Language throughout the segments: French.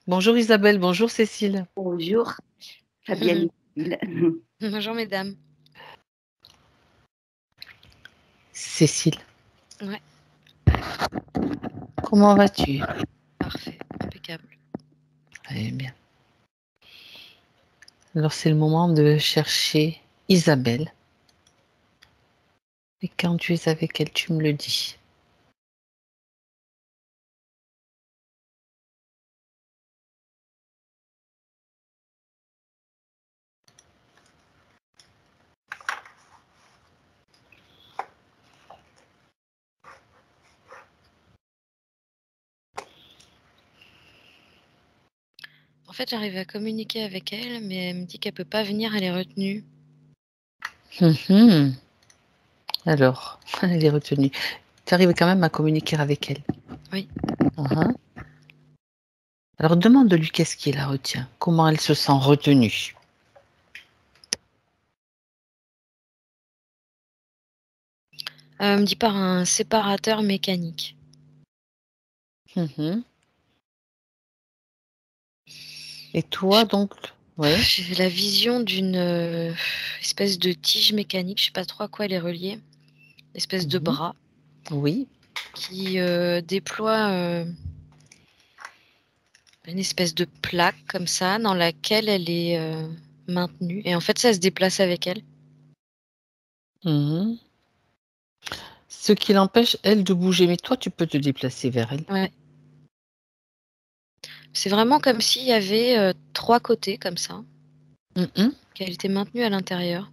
Bonjour Isabelle, bonjour Cécile. Bonjour, Fabienne et Cécile. Bonjour mesdames. Cécile, Ouais, comment vas-tu? parfait, impeccable. Très bien. Alors c'est le moment de chercher Isabelle. Et quand tu es avec elle, tu me le dis. En fait, j'arrive à communiquer avec elle, mais elle me dit qu'elle peut pas venir, elle est retenue. Mhm. Alors, elle est retenue. Tu arrives quand même à communiquer avec elle. Oui. Mhm. Alors demande-lui qu'est-ce qui la retient. Comment elle se sent retenue. Elle me dit par un séparateur mécanique. Mhm. Et toi donc, oui. J'ai la vision d'une espèce de tige mécanique, je sais pas trop à quoi elle est reliée, une espèce de Mhm. bras Oui. qui déploie une espèce de plaque comme ça dans laquelle elle est maintenue. Et en fait, ça se déplace avec elle. Mhm. Ce qui l'empêche, elle, de bouger. Mais toi, tu peux te déplacer vers elle. Ouais. C'est vraiment comme s'il y avait 3 côtés comme ça, Mhm. qu'elle était maintenue à l'intérieur.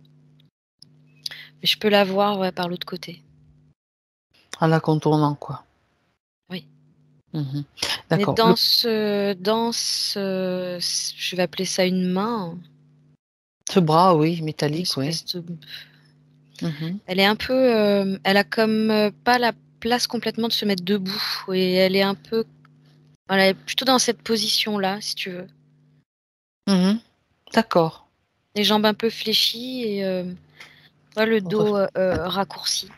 Mais je peux la voir, ouais, par l'autre côté. En la contournant, quoi. Oui. Mhm. Mais D'accord. je vais appeler ça une main, Ce bras, oui, une métallique, oui. espèce de Mhm. elle est un peu, elle a comme, pas la place complètement de se mettre debout et elle est un peu voilà, elle est plutôt dans cette position-là, si tu veux. Mhm. D'accord. Les jambes un peu fléchies et ouais, le dos, raccourci,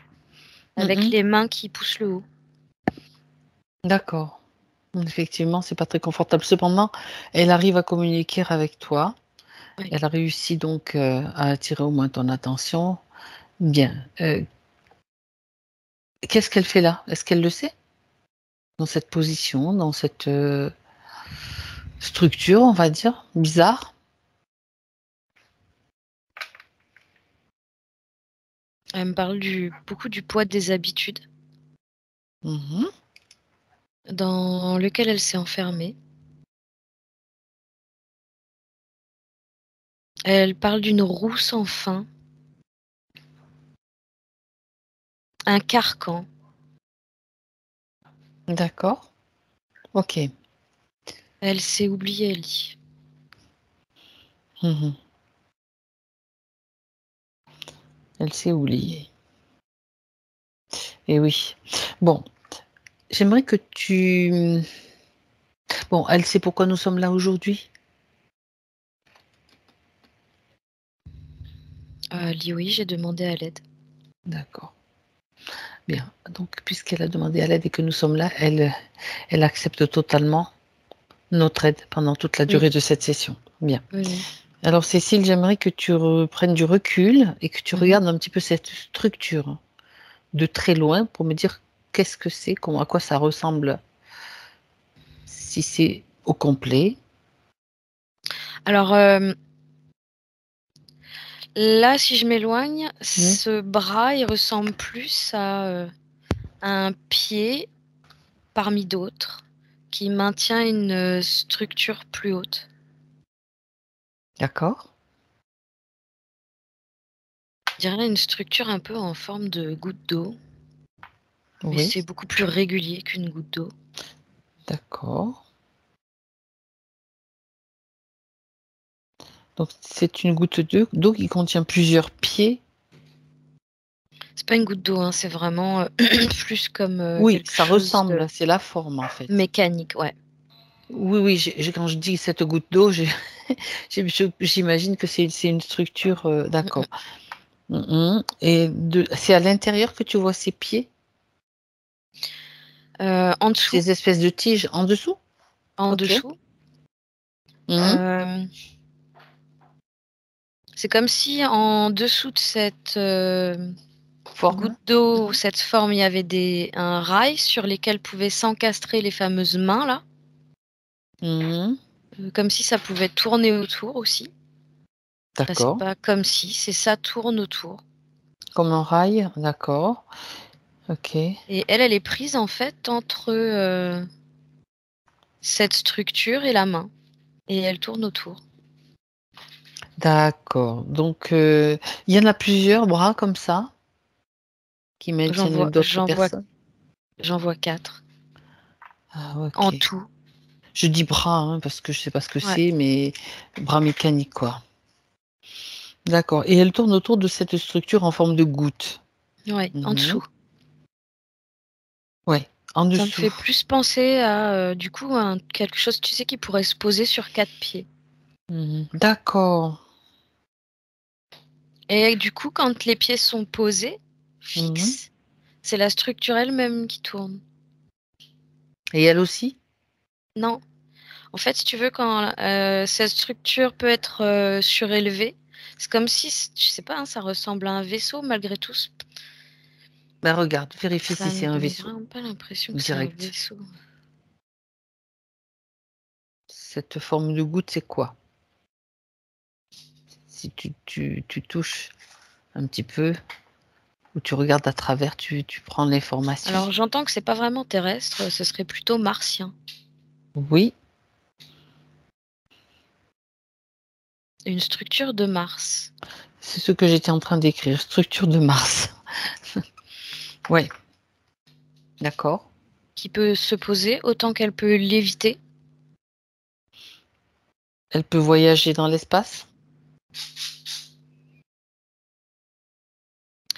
avec Mhm. les mains qui poussent le haut. D'accord. Effectivement, c'est pas très confortable. Cependant, elle arrive à communiquer avec toi. Oui. Elle a réussi donc à attirer au moins ton attention. Bien. Qu'est-ce qu'elle fait là? Est-ce qu'elle le sait? Dans cette position, dans cette structure, on va dire, bizarre. Elle me parle beaucoup du poids des habitudes Mhm. dans lequel elle s'est enfermée. Elle parle d'une roue sans fin, un carcan. D'accord. Ok. Elle s'est oubliée, elle dit. Mhm. Elle s'est oubliée. Et oui. Bon, j'aimerais que tu... Bon, elle sait pourquoi nous sommes là aujourd'hui? Elle dit oui, j'ai demandé à l'aide. D'accord. Bien. Donc, puisqu'elle a demandé à l'aide et que nous sommes là, elle accepte totalement notre aide pendant toute la Oui, durée de cette session. Bien. oui, oui. Alors, Cécile, j'aimerais que tu prennes du recul et que tu Mhm. regardes un petit peu cette structure de très loin pour me dire qu'est-ce que c'est, comment, à quoi ça ressemble, si c'est au complet. Alors là, si je m'éloigne, Mhm. ce bras, il ressemble plus à un pied parmi d'autres qui maintient une structure plus haute. D'accord? Je dirais une structure un peu en forme de goutte d'eau, mais Oui. c'est beaucoup plus régulier qu'une goutte d'eau. D'accord. Donc, c'est une goutte d'eau qui contient plusieurs pieds. C'est pas une goutte d'eau, hein, c'est vraiment plus comme Oui, quelque ça chose ressemble, de c'est la forme en fait. mécanique, ouais. Oui, oui, quand je dis cette goutte d'eau, j'imagine que c'est une structure, Mm, d'accord. mm. Mhm. Et c'est à l'intérieur que tu vois ces pieds, En dessous, ces espèces de tiges en dessous? en Ok. dessous. Euh, c'est comme si en dessous de cette Forme. goutte d'eau, cette forme, il y avait un rail sur lesquels pouvaient s'encastrer les fameuses mains là. Comme si ça pouvait tourner autour aussi. Enfin, c'est D'accord. pas comme si, c'est ça tourne autour. Comme un rail, d'accord. Ok. Et elle est prise en fait entre cette structure et la main. Et elle tourne autour. D'accord. Donc, il y en a plusieurs bras comme ça qui J'en maintiennent vois, d'autres j'en vois, personnes. j'en vois 4 Ah, en ok. tout. Je dis bras hein, parce que je sais pas ce que Ouais. c'est, mais bras mécaniques, quoi. D'accord. Et elle tourne autour de cette structure en forme de goutte. Ouais, en dessous. Ouais, en Ça me dessous. fait plus penser à du coup quelque chose, tu sais, qui pourrait se poser sur 4 pieds. D'accord. Et du coup, quand les pieds sont posés, fixes, c'est la structure elle-même qui tourne. Et elle aussi? Non. En fait, si tu veux, quand cette structure peut être surélevée, c'est comme si, je sais pas, hein, ça ressemble à un vaisseau malgré tout. Ben regarde, vérifie Ça si me c'est un donne vaisseau vraiment pas l'impression que c'est un direct. vaisseau. Cette forme de goutte, c'est quoi? Si tu touches un petit peu ou tu regardes à travers, tu prends l'information. Alors j'entends que c'est pas vraiment terrestre, ce serait plutôt martien. Oui, Une structure de Mars. c'est ce que j'étais en train d'écrire. Structure de Mars. Ouais. D'accord. Qui peut se poser autant qu'elle peut léviter. Elle peut voyager dans l'espace?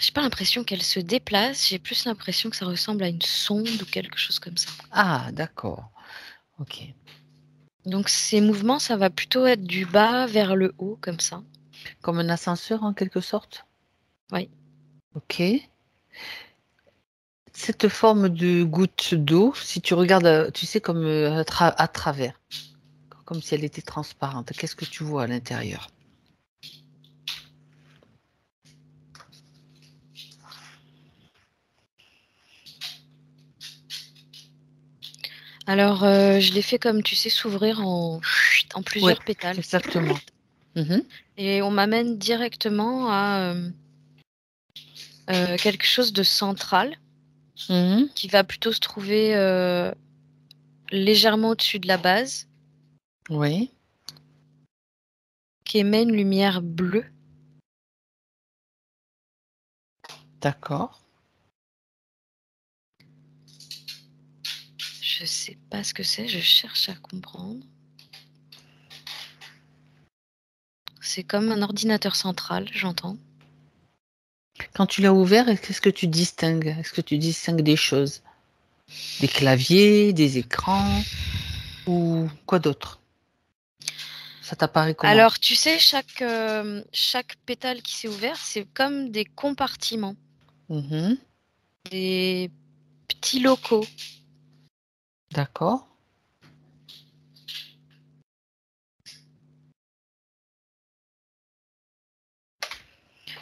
J'ai pas l'impression qu'elle se déplace, j'ai plus l'impression que ça ressemble à une sonde ou quelque chose comme ça. Ah, d'accord. Ok. Donc ces mouvements, ça va plutôt être du bas vers le haut, comme ça. Comme un ascenseur en quelque sorte? Oui. Ok. Cette forme de goutte d'eau, si tu regardes, tu sais, comme à travers, comme si elle était transparente, qu'est-ce que tu vois à l'intérieur? Alors je l'ai fait comme tu sais, s'ouvrir en Oui, plusieurs pétales. exactement. Mhm. Et on m'amène directement à quelque chose de central Mhm. qui va plutôt se trouver légèrement au-dessus de la base, Oui, qui émet une lumière bleue. d'accord. Je sais pas ce que c'est, je cherche à comprendre. C'est comme un ordinateur central, j'entends. Quand tu l'as ouvert, qu'est-ce que tu distingues? Est-ce que tu distingues des choses? Des claviers, des écrans ou quoi d'autre? Ça t'apparaît comment? Alors, tu sais, chaque pétale qui s'est ouvert, c'est comme des compartiments, Mhm. des petits locaux. D'accord.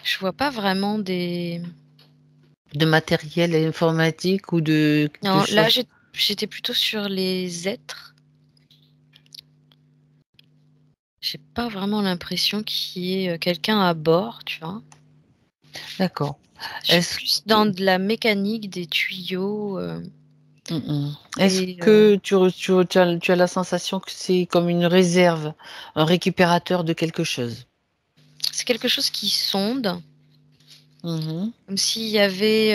Je vois pas vraiment des... De matériel informatique ou de quelque Non, là, chose? j'étais plutôt sur les êtres. J'ai pas vraiment l'impression qu'il y ait quelqu'un à bord, tu vois. D'accord. Je suis Est-ce plus dans de la mécanique, des tuyaux. Est-ce Et que tu as la sensation que c'est comme une réserve, un récupérateur de quelque chose? c'est quelque chose qui sonde, Mhm. comme s'il y avait,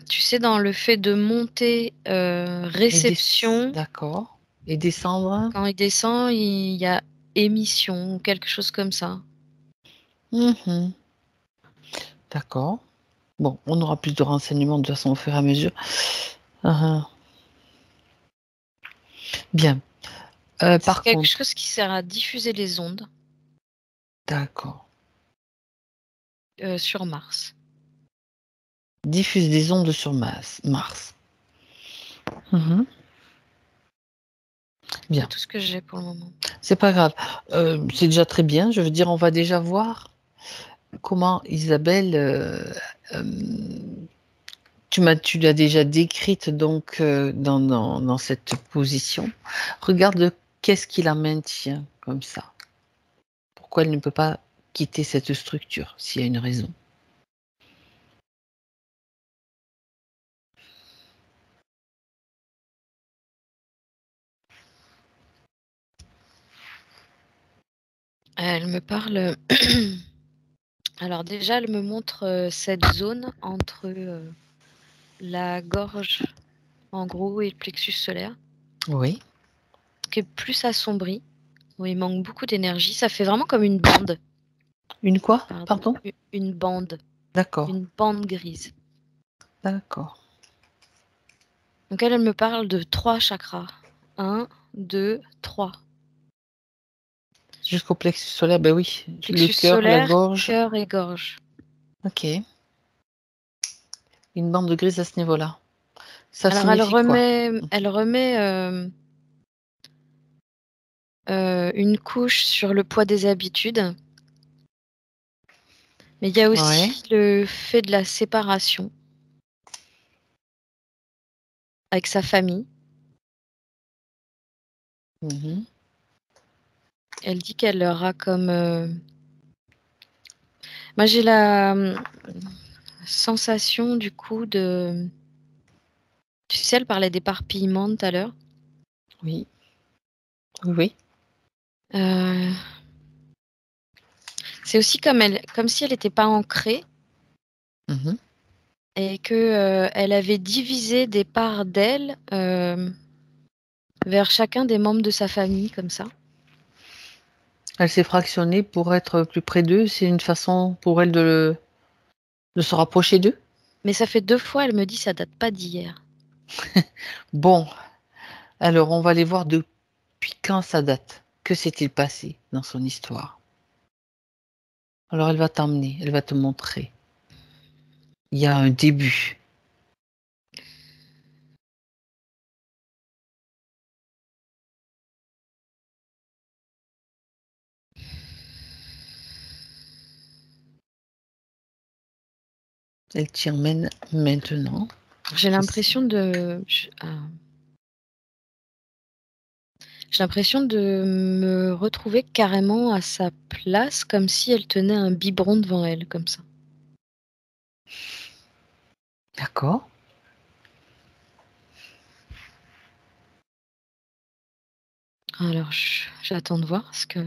tu sais, dans le fait de monter Et des... réception, D'accord. Et descendre? quand il descend, il y a émission ou quelque chose comme ça. Mhm. D'accord. Bon, on aura plus de renseignements de toute façon au fur et à mesure. Ah, bien. C'est Par quelque contre, chose qui sert à diffuser les ondes d'accord. sur Mars. Diffuse des ondes sur Mars. Mhm. Bien. C'est tout ce que j'ai pour le moment. C'est pas grave. C'est déjà très bien. Je veux dire, on va déjà voir comment Isabelle, tu l'as déjà décrite donc dans cette position. Regarde qu'est-ce qui la maintient comme ça. Pourquoi elle ne peut pas quitter cette structure, s'il y a une raison. Elle me parle. Alors déjà, elle me montre cette zone entre la gorge, en gros, et le plexus solaire, Oui. qui est plus assombrie, où il manque beaucoup d'énergie. Ça fait vraiment comme une bande. Une quoi? Pardon? Une bande. D'accord. Une bande grise. D'accord. Donc elle me parle de 3 chakras. 1, 2, 3. Jusqu'au plexus solaire, ben oui. Plexus Le cœur, la solaire, gorge. cœur et gorge. Ok. Une bande grise à ce niveau-là. Ça Alors signifie quoi? elle remet une couche sur le poids des habitudes. Mais il y a aussi le fait de la séparation avec sa famille. Mhm. Elle dit qu'elle aura comme... Moi, j'ai la sensation du coup de... Tu sais, elle parlait d'éparpillement tout à l'heure. Oui. Oui. C'est aussi comme si elle n'était pas ancrée Mhm. et que elle avait divisé des parts d'elle vers chacun des membres de sa famille, comme ça. Elle s'est fractionnée pour être plus près d'eux. C'est une façon pour elle de se rapprocher d'eux. Mais ça fait 2 fois, elle me dit, ça date pas d'hier. Bon, alors on va aller voir depuis quand ça date. Que s'est-il passé dans son histoire? Alors elle va t'emmener, elle va te montrer. Il y a un début. Elle t'y emmène maintenant. J'ai l'impression de... J'ai l'impression de me retrouver carrément à sa place, comme si elle tenait un biberon devant elle, comme ça. D'accord. Alors, j'attends de voir, parce que...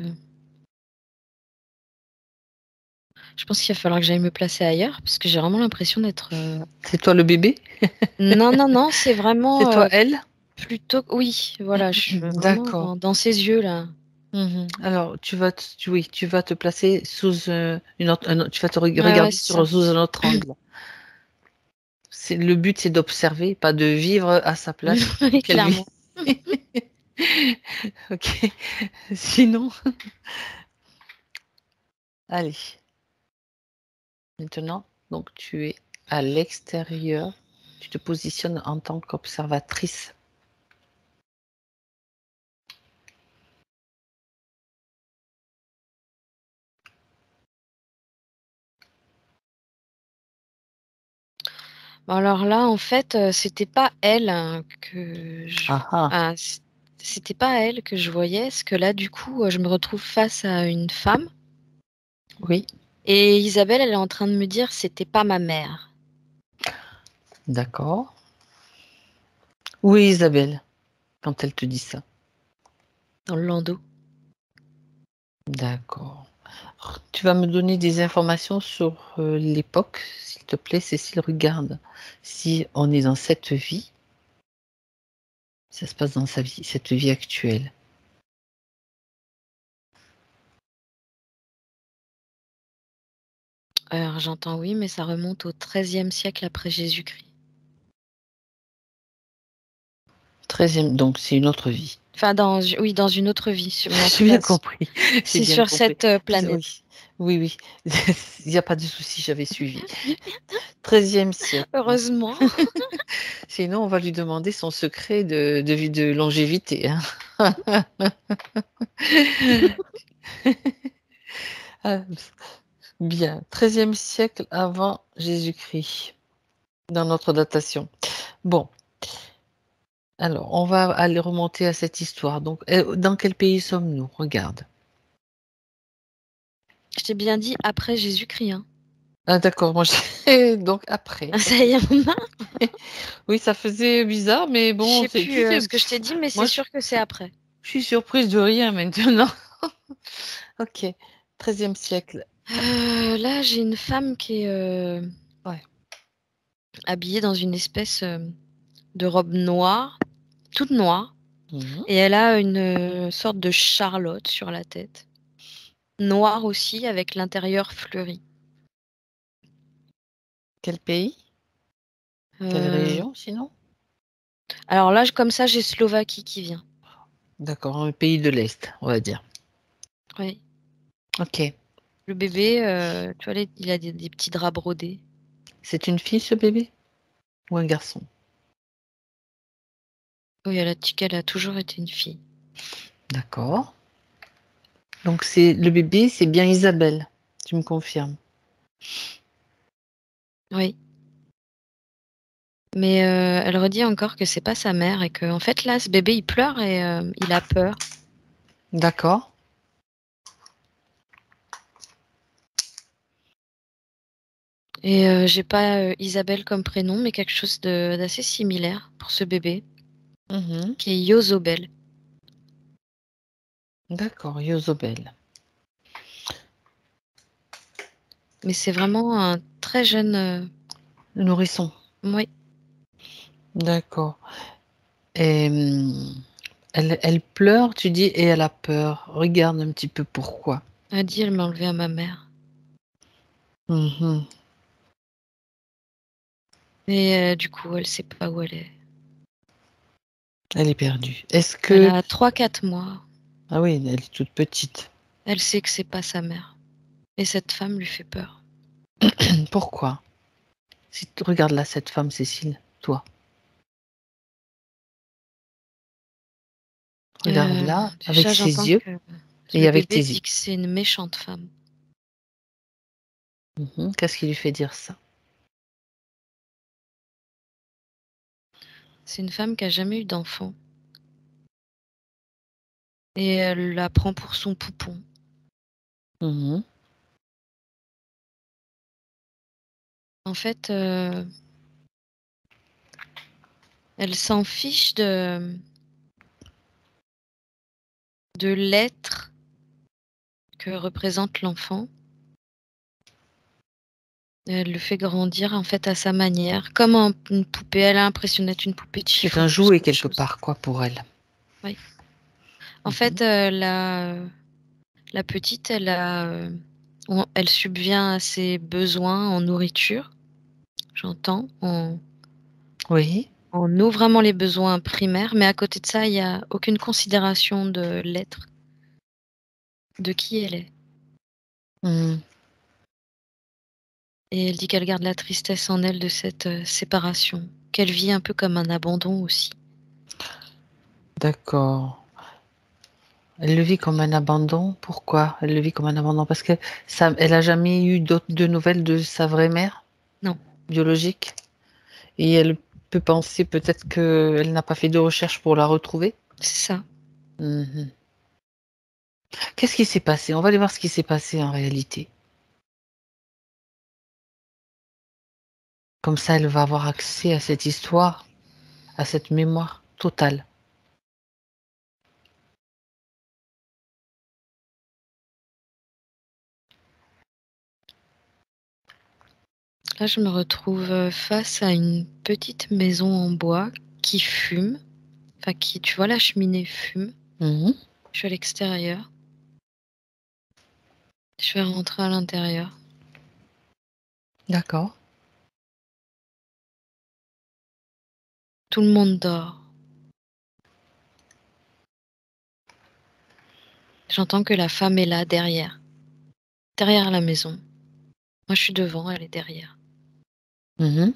Je pense qu'il va falloir que j'aille me placer ailleurs, parce que j'ai vraiment l'impression d'être... C'est toi le bébé? Non, non, non, c'est vraiment... C'est toi elle? Plutôt... Oui, voilà, je suis vraiment D'accord. dans ses yeux, là. Mhm. Alors tu vas te placer sous une autre, tu vas te Ouais, regarder c'est ça. sous un autre angle. Le but c'est d'observer, pas de vivre à sa place. Oui, Qu'elle clairement. Ok. Sinon, allez. Maintenant, donc tu es à l'extérieur. Tu te positionnes en tant qu'observatrice. Bon, alors là, en fait, c'était pas elle que je... Ah ah. Ah, c'était pas elle que je voyais, parce que là, du coup, je me retrouve face à une femme. Oui. Et Isabelle, elle est en train de me dire, c'était pas ma mère. D'accord. Oui, Isabelle, quand elle te dit ça. Dans le landau. D'accord. Tu vas me donner des informations sur l'époque, s'il te plaît, Cécile. Regarde si on est dans cette vie, ça se passe dans sa vie, cette vie actuelle. Alors, j'entends oui, mais ça remonte au XIIIe siècle après Jésus-Christ. 13e, donc c'est une autre vie. Enfin, oui, dans une autre vie. Mais en tout J'ai bien cas, compris. J'ai c'est bien sur compris. cette planète. Oui, oui, oui. Il n'y a pas de souci, j'avais suivi. 13e siècle. Heureusement. Sinon, on va lui demander son secret de longévité, hein. Ah, bien. 13e siècle avant Jésus-Christ, dans notre datation. Bon, alors, on va aller remonter à cette histoire. Donc, dans quel pays sommes-nous? Regarde. Je t'ai bien dit après Jésus-Christ. Hein. Ah, d'accord, moi, donc après. Ah, ça y est, on a. Oui, ça faisait bizarre, mais Je bon, sais plus tu sais, ce que je t'ai dit, mais moi, c'est sûr que c'est après. je suis surprise de rien maintenant. Ok, 13e siècle. Là, j'ai une femme qui est Ouais. habillée dans une espèce de robe noire, toute noire, Mhm. et elle a une sorte de charlotte sur la tête, noire aussi, avec l'intérieur fleuri. Quel pays? Quelle Euh, région, sinon? alors là, comme ça, j'ai Slovaquie qui vient. D'accord, un pays de l'Est, on va dire. Oui. Ok. Le bébé, tu vois, il a des petits draps brodés. C'est une fille, ce bébé? Ou un garçon? Oui, elle a dit qu'elle a toujours été une fille. D'accord. Donc, le bébé, c'est bien Isabelle. Tu me confirmes? Oui. Mais elle redit encore que c'est pas sa mère et que en fait là, ce bébé il pleure et il a peur. D'accord. Et j'ai pas Isabelle comme prénom, mais quelque chose d'assez similaire pour ce bébé, Mhm. qui est Yozobel. D'accord, Yosobel. Mais c'est vraiment un très jeune. Le nourrisson. Oui, D'accord. Et elle pleure, tu dis, et elle a peur. Regarde un petit peu pourquoi. elle dit elle m'a enlevé à ma mère. Mhm. Et du coup, elle sait pas où elle est. Elle est perdue. Est-ce Elle que... a 3-4 mois. Ah oui, elle est toute petite. Elle sait que c'est pas sa mère. Et cette femme lui fait peur. Pourquoi? Si tu regardes là, cette femme, Cécile, toi. Regarde là, avec Déjà, ses j'entends yeux que et le avec tes bébé yeux. dit que c'est une méchante femme. Mhm. Qu'est-ce qui lui fait dire ça? C'est une femme qui a jamais eu d'enfant. Et elle la prend pour son poupon. Mhm. En fait, elle s'en fiche de l'être que représente l'enfant. Elle le fait grandir en fait à sa manière, comme une poupée. Elle a l'impression d'être une poupée de C'est chiffon un plus jouet qu'autre quelque chose. part, quoi, pour elle. Oui. En Mhm. fait, la petite, elle subvient à ses besoins en nourriture, j'entends. Oui. On ouvre vraiment les besoins primaires, mais à côté de ça, il y a aucune considération de l'être, de qui elle est. Mhm. Et elle dit qu'elle garde la tristesse en elle de cette séparation, qu'elle vit un peu comme un abandon aussi. D'accord. Elle le vit comme un abandon. Pourquoi elle le vit comme un abandon? Parce que elle a jamais eu de nouvelles de sa vraie mère Non, biologique. Et elle peut penser peut-être qu'elle n'a pas fait de recherche pour la retrouver. c'est ça. Mhm. Qu'est-ce qui s'est passé? On va aller voir ce qui s'est passé en réalité. Comme ça, elle va avoir accès à cette histoire, à cette mémoire totale. Là, je me retrouve face à une petite maison en bois qui fume. Enfin, tu vois, la cheminée fume. Mhm. Je suis à l'extérieur. Je vais rentrer à l'intérieur. D'accord. Tout le monde dort. J'entends que la femme est là, derrière la maison. Moi, je suis devant, elle est derrière. Mhm.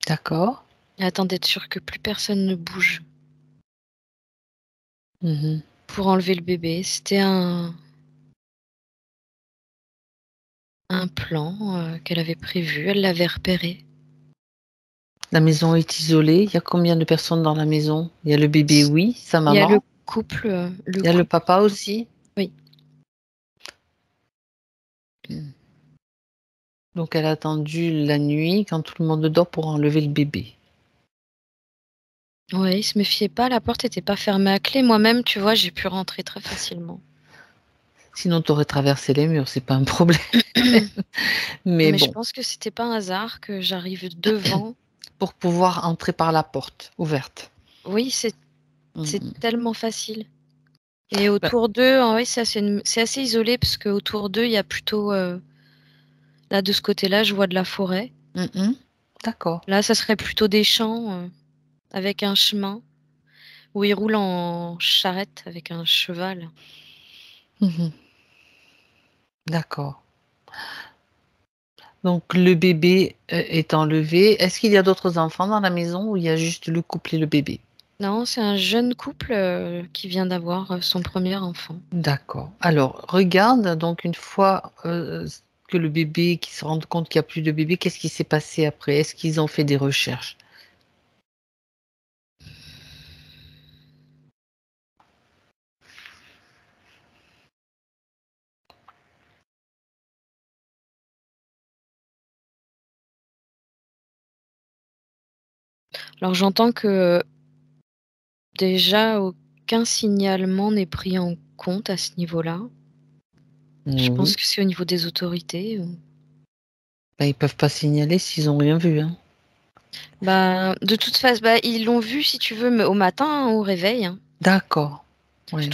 D'accord. Elle attend d'être sûre que plus personne ne bouge Mhm. pour enlever le bébé. C'était un plan qu'elle avait prévu. Elle l'avait repéré. La maison est isolée. Il y a combien de personnes dans la maison? Il y a le bébé, oui, sa Il y a le maman. couple. Il y a le papa aussi. Oui. Donc elle a attendu la nuit quand tout le monde dort pour enlever le bébé. Ouais, il se méfiait pas. La porte était pas fermée à clé. Moi-même, tu vois, j'ai pu rentrer très facilement. Sinon, tu aurais traversé les murs, c'est pas un problème. Mais Mais je bon, pense que c'était pas un hasard que j'arrive devant. pour pouvoir entrer par la porte ouverte. Oui, c'est Mhm. tellement facile. Et Bah, autour d'eux, oui, c'est assez isolé parce qu'autour d'eux, il y a plutôt. Là, de ce côté-là, je vois de la forêt. mhm. D'accord. Là, ça serait plutôt des champs avec un chemin où ils roulent en charrette avec un cheval. Mhm. D'accord. Donc le bébé est enlevé. Est-ce qu'il y a d'autres enfants dans la maison ou il y a juste le couple et le bébé? Non, c'est un jeune couple qui vient d'avoir son premier enfant. D'accord. Alors, regarde, donc une fois que le bébé, qui se rende compte qu'il n'y a plus de bébé, qu'est-ce qui s'est passé après? Est-ce qu'ils ont fait des recherches? Alors j'entends que déjà aucun signalement n'est pris en compte à ce niveau-là. Je pense Oui. que c'est au niveau des autorités. Ben, ils peuvent pas signaler s'ils ont rien vu, hein. Bah, de toute façon, bah, ils l'ont vu si tu veux, mais au matin, hein, au réveil, hein. D'accord. J'ai Ouais, ouais.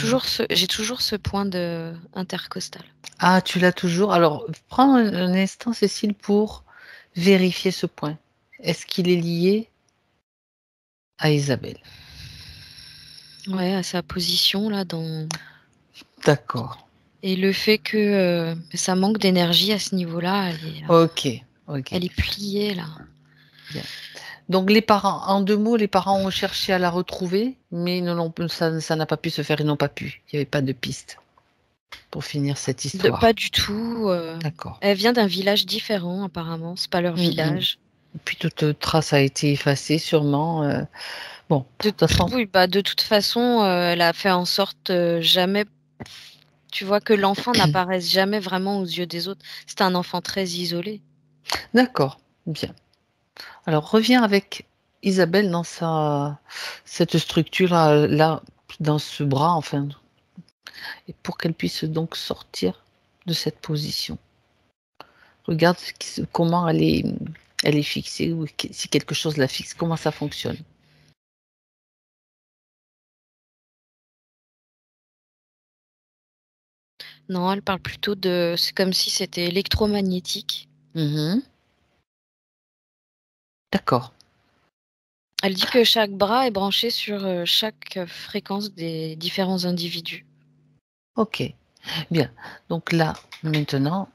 toujours ce point de intercostal. Ah, tu l'as toujours. Alors, prends un instant, Cécile, pour vérifier ce point. Est-ce qu'il est lié à Isabelle? Ouais, à sa position là dans. D'accord. Et le fait que ça manque d'énergie à ce niveau-là, Ok, ok. elle est pliée là. Bien. Donc les parents, en 2 mots, les parents ont cherché à la retrouver, mais ça n'a pas pu se faire, ils n'ont pas pu. Il n'y avait pas de piste pour finir cette Pas histoire. du tout. D'accord. Elle vient d'un village différent apparemment. C'est pas leur Mm, mm. village. Et puis toute trace a été effacée, sûrement. Bon, de De, toute façon, oui, bah de toute façon, elle a fait en sorte jamais. Tu vois que l'enfant n'apparaisse jamais vraiment aux yeux des autres. C'est un enfant très isolé. d'accord, bien. Alors reviens avec Isabelle dans cette structure là, dans ce bras, enfin, et pour qu'elle puisse donc sortir de cette position. Regarde comment elle est fixée ou si quelque chose la fixe, comment ça fonctionne. Non, elle parle plutôt de. C'est comme si c'était électromagnétique. Mhm. D'accord. Elle dit que chaque bras est branché sur chaque fréquence des différents individus. Ok. Bien. Donc là, maintenant,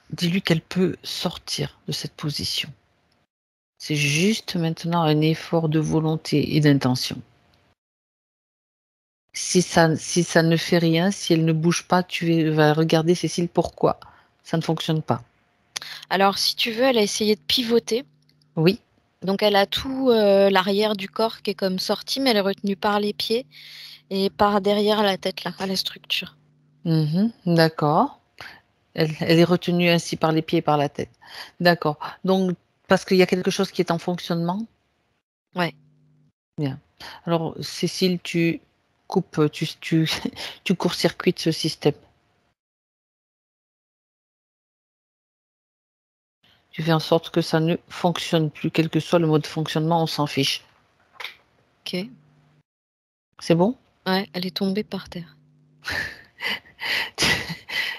dis-lui qu'elle peut sortir de cette position. C'est juste maintenant un effort de volonté et d'intention. Si ça ne fait rien, si elle ne bouge pas, vas regarder, Cécile, pourquoi ça ne fonctionne pas. Alors, si tu veux, elle a essayé de pivoter. Oui. Donc, elle a tout l'arrière du corps qui est comme sorti, mais elle est retenue par les pieds et par derrière la tête, là, à la structure. Mhm. D'accord. Elle est retenue ainsi par les pieds et par la tête. D'accord. Donc, parce qu'il y a quelque chose qui est en fonctionnement. Ouais. Bien. Alors, Cécile, tu coupes, tu court-circuites ce système. Tu fais en sorte que ça ne fonctionne plus, quel que soit le mode de fonctionnement, on s'en fiche. Ok. C'est bon? Ouais, elle est tombée par terre.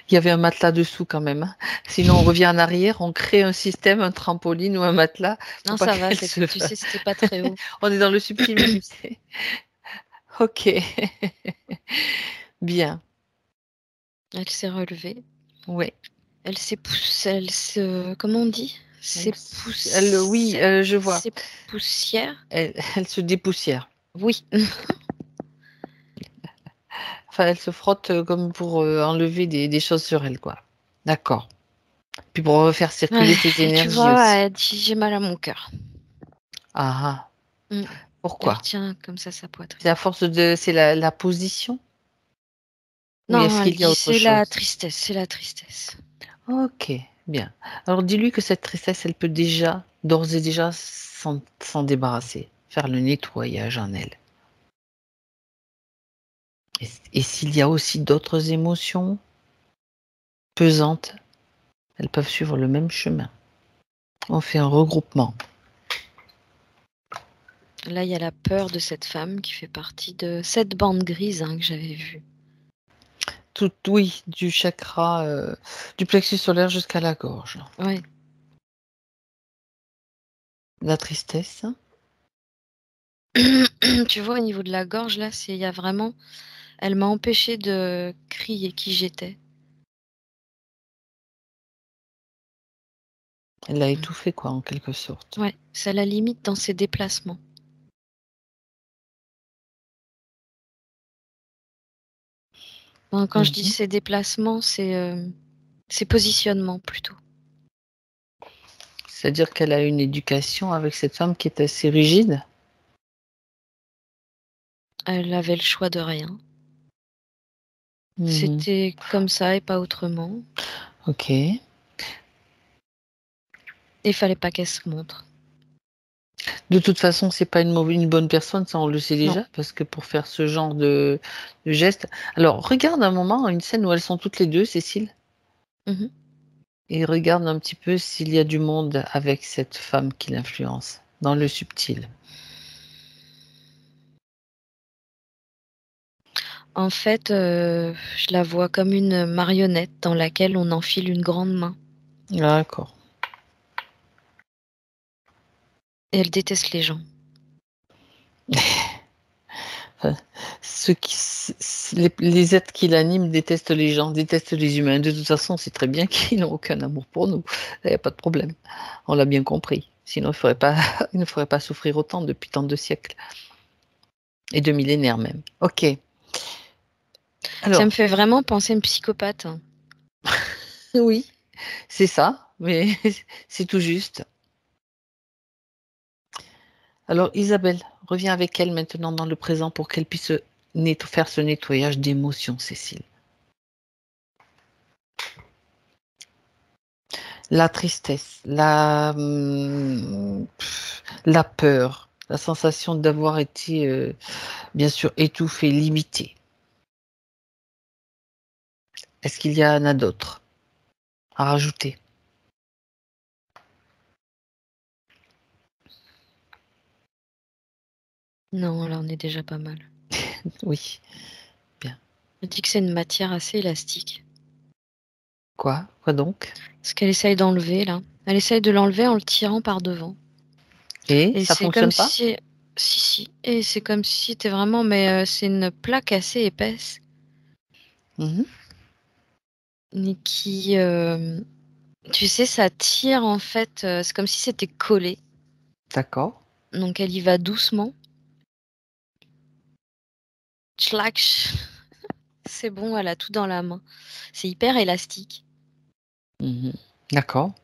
Il y avait un matelas dessous quand même, hein. Sinon, on revient en arrière, on crée un système, un trampoline ou un matelas pour Non, pas ça va, qu'elle se. tu sais, c'était pas très haut. On est dans le subtil, mais tu sais. Ok. Bien. Elle s'est relevée. Oui. Elle s'est poussée. Elle se. Comment on dit? C'est Oui, je vois. C'est poussière. Elle se dépoussière. Oui. Enfin, elle se frotte comme pour enlever des choses sur elle, quoi. D'accord. Puis pour refaire circuler ses Et tu énergies vois, aussi. elle dit j'ai mal à mon cœur. Ah, Mm. Elle pourquoi? tient comme ça sa poitrine. C'est à force de... C'est la position? Oui, est-ce Non, elle qu'il y a dit autre c'est la chose? tristesse, c'est la tristesse. Ok, bien. Alors dis-lui que cette tristesse, elle peut déjà, d'ores et déjà, s'en débarrasser, faire le nettoyage en elle. Et s'il y a aussi d'autres émotions pesantes, elles peuvent suivre le même chemin. On fait un regroupement. Là, il y a la peur de cette femme qui fait partie de cette bande grise que j'avais vue. Tout, oui, du chakra, du plexus solaire jusqu'à la gorge. Ouais. La tristesse. Tu vois, au niveau de la gorge, là, il y a vraiment. Elle m'a empêché de crier qui j'étais. Elle l'a étouffé, quoi, en quelque sorte. Ouais, ça la limite dans ses déplacements. Enfin, quand je dis ses déplacements, ses positionnements plutôt. C'est-à-dire qu'elle a une éducation avec cette femme qui est assez rigide. Elle avait le choix de rien. Mhm. C'était comme ça et pas autrement. Ok. Il fallait pas qu'elle se montre. De toute façon, c'est pas une bonne personne, ça on le sait Non. déjà, parce que pour faire ce genre de geste. Alors, regarde un moment une scène où elles sont toutes les deux, Cécile, Mhm. et regarde un petit peu s'il y a du monde avec cette femme qui l'influence, dans le subtil. En fait, je la vois comme une marionnette dans laquelle on enfile une grande main. D'accord. Et elle déteste les gens. Ceux les êtres qui l'animent détestent les gens, détestent les humains. De toute façon, c'est très bien qu'ils n'ont aucun amour pour nous. Il n'y a pas de problème. On l'a bien compris. Sinon, il ne ferait pas souffrir autant depuis tant de siècles. Et de millénaires même. Ok. Ça me Alors, fait vraiment penser à une psychopathe. oui, c'est ça, mais c'est tout juste. Alors, Isabelle, reviens avec elle maintenant dans le présent pour qu'elle puisse faire ce nettoyage d'émotions, Cécile. La tristesse, la peur, la sensation d'avoir été, bien sûr, étouffée, limitée. Est-ce qu'il y en a d'autres à rajouter? Non, là, on est déjà pas mal. Oui. Bien. Je dis que c'est une matière assez élastique. Quoi? Quoi donc? Ce qu'elle essaye d'enlever, là. Elle essaye de l'enlever en le tirant par devant. Et Et ça c'est comme fonctionne pas? si. Si, si. Et c'est comme si c'était vraiment. Mais c'est une plaque assez épaisse. Mhm. Mais qui. Tu sais, ça tire en fait. C'est comme si c'était collé. D'accord. Donc elle y va doucement. Tchlac. C'est bon, elle a tout dans la main. C'est hyper élastique. Mhm. D'accord.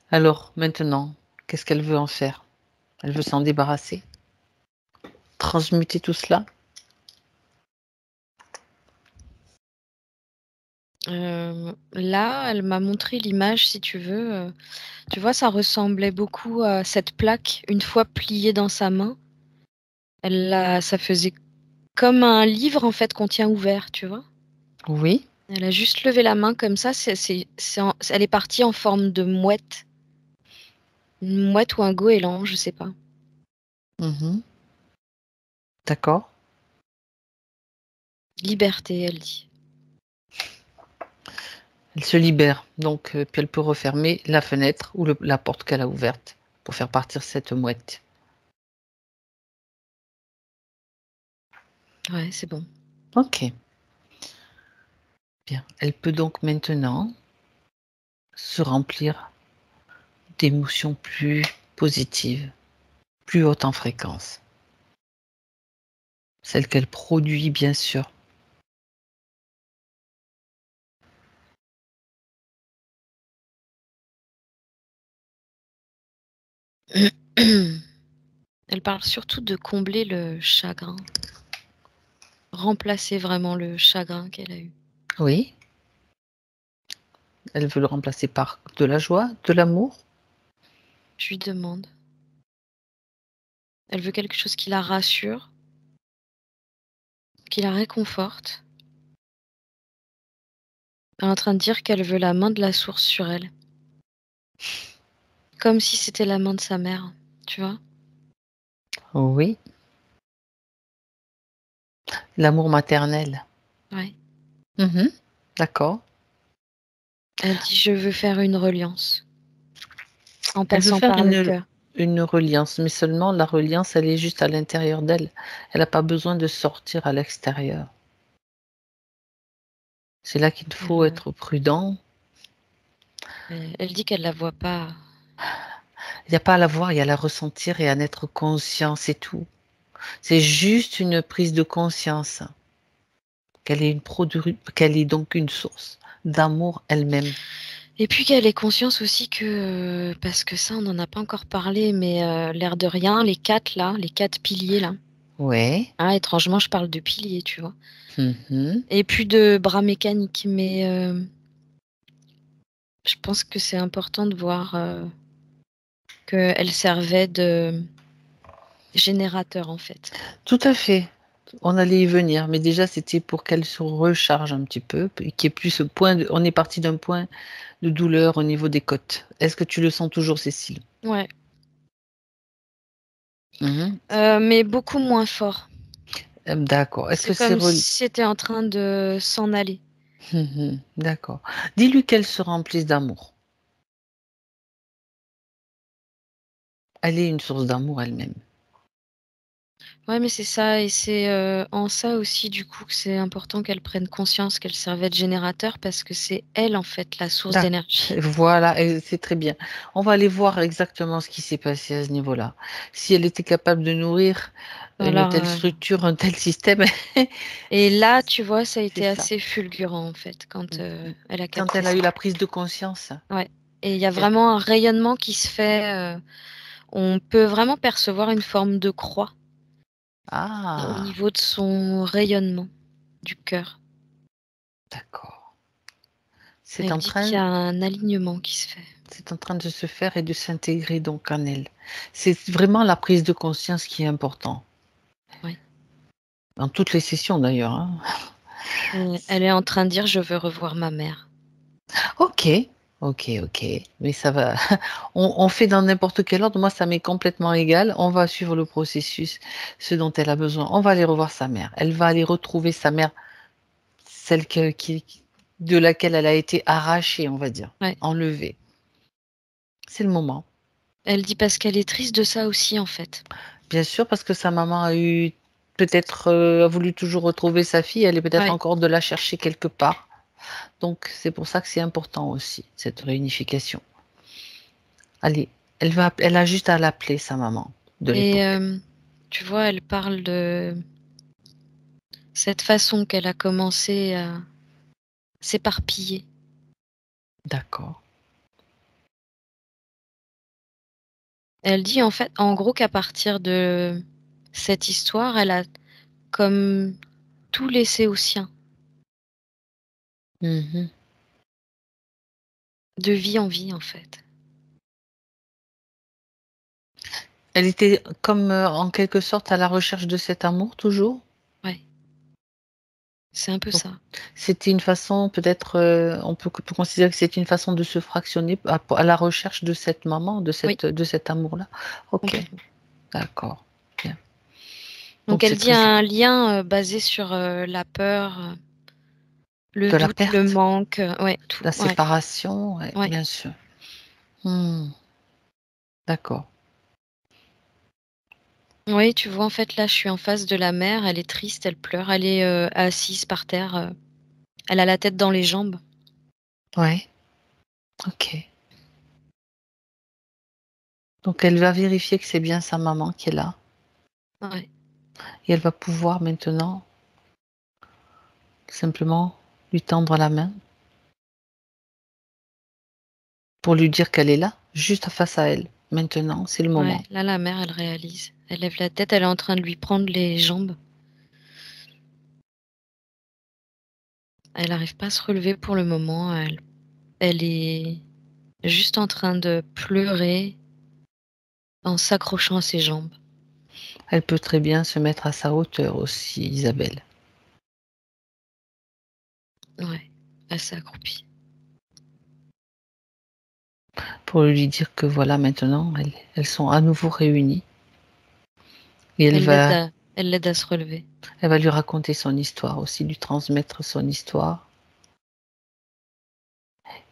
Alors, maintenant, qu'est-ce qu'elle veut en faire? Elle veut s'en débarrasser? Transmuter tout cela? Là, elle m'a montré l'image, si tu veux. Tu vois, ça ressemblait beaucoup à cette plaque, une fois pliée dans sa main. Ça faisait comme un livre en fait qu'on tient ouvert, tu vois. Oui. Elle a juste levé la main comme ça. Elle est partie en forme de mouette, une mouette ou un goéland, je sais pas. Mhm. D'accord. Liberté, elle dit. Elle se libère, donc, puis elle peut refermer la fenêtre ou la porte qu'elle a ouverte pour faire partir cette mouette. Ouais, c'est bon. Ok. Bien. Elle peut donc maintenant se remplir d'émotions plus positives, plus hautes en fréquence. Celles qu'elle produit, bien sûr. Elle parle surtout de combler le chagrin, remplacer vraiment le chagrin qu'elle a eu. Oui, elle veut le remplacer par de la joie, de l'amour. Je lui demande. Elle veut quelque chose qui la rassure, qui la réconforte. Elle est en train de dire qu'elle veut la main de la source sur elle. Comme si c'était la main de sa mère, tu vois? Oui, l'amour maternel. Ouais. Mhm. D'accord. Elle dit: «Je veux faire une reliance, en Elle veut passant faire par le cœur». une reliance, mais seulement la reliance, elle est juste à l'intérieur d'elle. Elle n'a pas besoin de sortir à l'extérieur. C'est là qu'il faut Elle, être prudent. elle dit qu'elle la voit pas. Il n'y a pas à la voir, il y a à la ressentir et à en être conscient, c'est tout. C'est juste une prise de conscience qu'elle est donc une source d'amour elle-même. Et puis qu'elle ait conscience aussi que, parce que ça on n'en a pas encore parlé, mais l'air de rien, les 4 là, les 4 piliers là, Ouais. ah étrangement je parle de piliers, tu vois? Mhm. Et plus de bras mécaniques, mais je pense que c'est important de voir, qu'elle servait de générateur, en fait. Tout à fait. On allait y venir, mais déjà c'était pour qu'elle se recharge un petit peu, et qu'il y ait plus ce point on est parti d'un point de douleur au niveau des côtes. Est-ce que tu le sens toujours, Cécile? Ouais, Mhm. mais beaucoup moins fort. D'accord. Est-ce C'est que c'est comme reli si c'était en train de s'en aller. Mhm. D'accord. Dis-lui qu'elle se remplisse d'amour. Elle est une source d'amour elle-même. Ouais, mais c'est ça et c'est, en ça aussi, du coup, que c'est important qu'elle prenne conscience qu'elle servait de générateur parce que c'est elle, en fait, la source D'ac d'énergie. voilà, et c'est très bien. On va aller voir exactement ce qui s'est passé à ce niveau-là. Si elle était capable de nourrir une Alors, telle structure, un tel système, et là, tu vois, ça a c'est été ça. assez fulgurant, en fait, quand, elle a Quand capté elle a ça. eu la prise de conscience. Ouais et il y a Bien. vraiment un rayonnement qui se fait, on peut vraiment percevoir une forme de croix au Ah! niveau de son rayonnement du cœur. D'accord. Elle dit qu'il y a un alignement qui se fait. C'est en train de se faire et de s'intégrer donc en elle. C'est vraiment la prise de conscience qui est important. Oui. Dans toutes les sessions d'ailleurs, hein. Elle est en train de dire: «Je veux revoir ma mère». OK, OK, OK, mais ça va on fait dans n'importe quel ordre, moi ça m'est complètement égal. On va suivre le processus, ce dont elle a besoin. On va aller revoir sa mère. Elle va aller retrouver sa mère, celle que qui de laquelle elle a été arrachée, on va dire, Ouais. enlevée. C'est le moment. Elle dit parce qu'elle est triste de ça aussi, en fait. Bien sûr, parce que sa maman a eu peut-être, a voulu toujours retrouver sa fille, elle est peut-être Ouais encore de la chercher quelque part. Donc c'est pour ça que c'est important aussi, cette réunification. Allez, elle a juste à l'appeler sa maman de et l'époque. tu vois, elle parle de cette façon qu'elle a commencé à s'éparpiller. D'accord. Elle dit, en fait, en gros, qu'à partir de cette histoire, elle a comme tout laissé aux siens, Mmh. de vie en vie, en fait. Elle était comme, en quelque sorte à la recherche de cet amour toujours? Ouais, c'est un peu Donc ça. c'était une façon peut-être, on peut considérer que c'est une façon de se fractionner à la recherche de cette maman, Oui, de cet amour-là? OK, complètement. d'accord, bien. Donc Donc elle c'est dit très un lien, basé sur, la peur, le de la doute, le perte, manque, ouais, tout. la Ouais, séparation, ouais, ouais. bien sûr. Mmh, d'accord. Oui, tu vois, en fait, là, je suis en face de la mère, elle est triste, elle pleure, elle est, assise par terre, Elle a la tête dans les jambes. Ouais. Ok. Donc elle va vérifier que c'est bien sa maman qui est là. Ouais. Et elle va pouvoir maintenant simplement lui tendre la main pour lui dire qu'elle est là, juste face à elle. Maintenant, c'est le moment. Ouais. Là, la mère, elle réalise. Elle lève la tête, elle est en train de lui prendre les jambes. Elle n'arrive pas à se relever pour le moment. Elle est juste en train de pleurer en s'accrochant à ses jambes. Elle peut très bien se mettre à sa hauteur aussi, Isabelle. Ouais. Elle s'est accroupie. Pour lui dire que voilà, maintenant, elles sont à nouveau réunies. Et Elle l'aide à se relever. elle va lui raconter son histoire aussi, lui transmettre son histoire.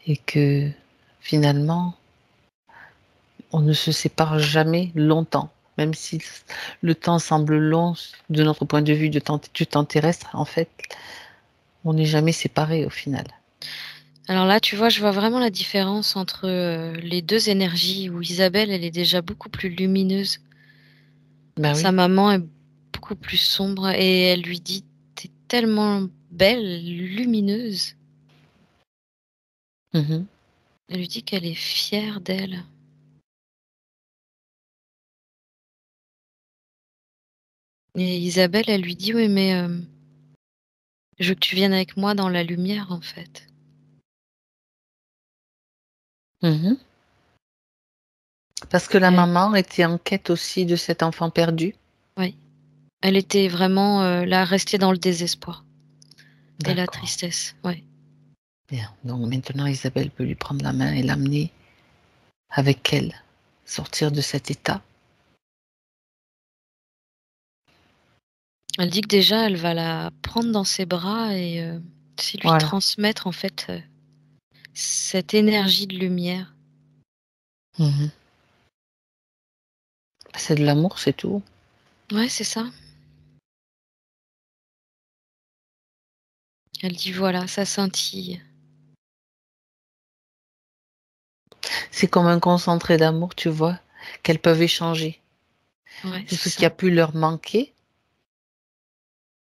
Et que finalement, on ne se sépare jamais longtemps. Même si le temps semble long de notre point de vue du temps terrestre, en fait, on n'est jamais séparés au final. Alors là, tu vois, je vois vraiment la différence entre les deux énergies où Isabelle, elle est déjà beaucoup plus lumineuse. Ben Sa oui. maman est beaucoup plus sombre et elle lui dit, t'es tellement belle, lumineuse. Mhm. Elle lui dit qu'elle est fière d'elle. Et Isabelle, elle lui dit, oui, mais je veux que tu viennes avec moi dans la lumière, en fait. Mhm. Parce que la Et maman était en quête aussi de cet enfant perdu. oui, elle était vraiment là, restée dans le désespoir et la D'accord. tristesse. Ouais. Bien. Donc maintenant, Isabelle peut lui prendre la main et l'amener avec elle, sortir de cet état. Elle dit que déjà, elle va la prendre dans ses bras et c'est lui Voilà. transmettre en fait cette énergie de lumière. Mhm. C'est de l'amour, c'est tout. Ouais, c'est ça. Elle dit voilà, ça scintille. C'est comme un concentré d'amour, tu vois, qu'elles peuvent échanger. Ouais, C'est c'est ce qui a ça. pu leur manquer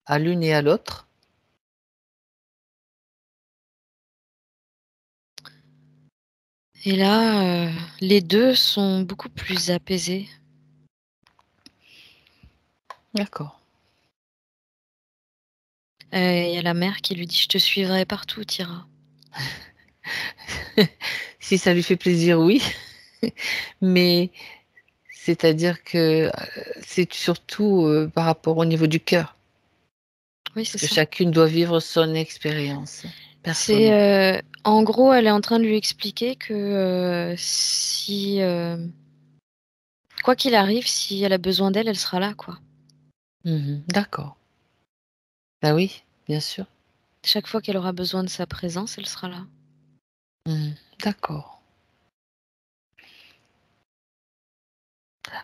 à l'une et à l'autre. Et là, les deux sont beaucoup plus apaisés. D'accord. Il y a la mère qui lui dit je te suivrai partout, Tira. Si ça lui fait plaisir, oui. Mais c'est-à-dire que c'est surtout par rapport au niveau du cœur. Oui, Parce c'est que ça. chacune doit vivre son expérience C'est personnelle. en gros, elle est en train de lui expliquer que si quoi qu'il arrive, si elle a besoin d'elle, elle sera là, quoi. Mhm. D'accord. Bah oui, bien sûr. Chaque fois qu'elle aura besoin de sa présence, elle sera là. Mhm. D'accord.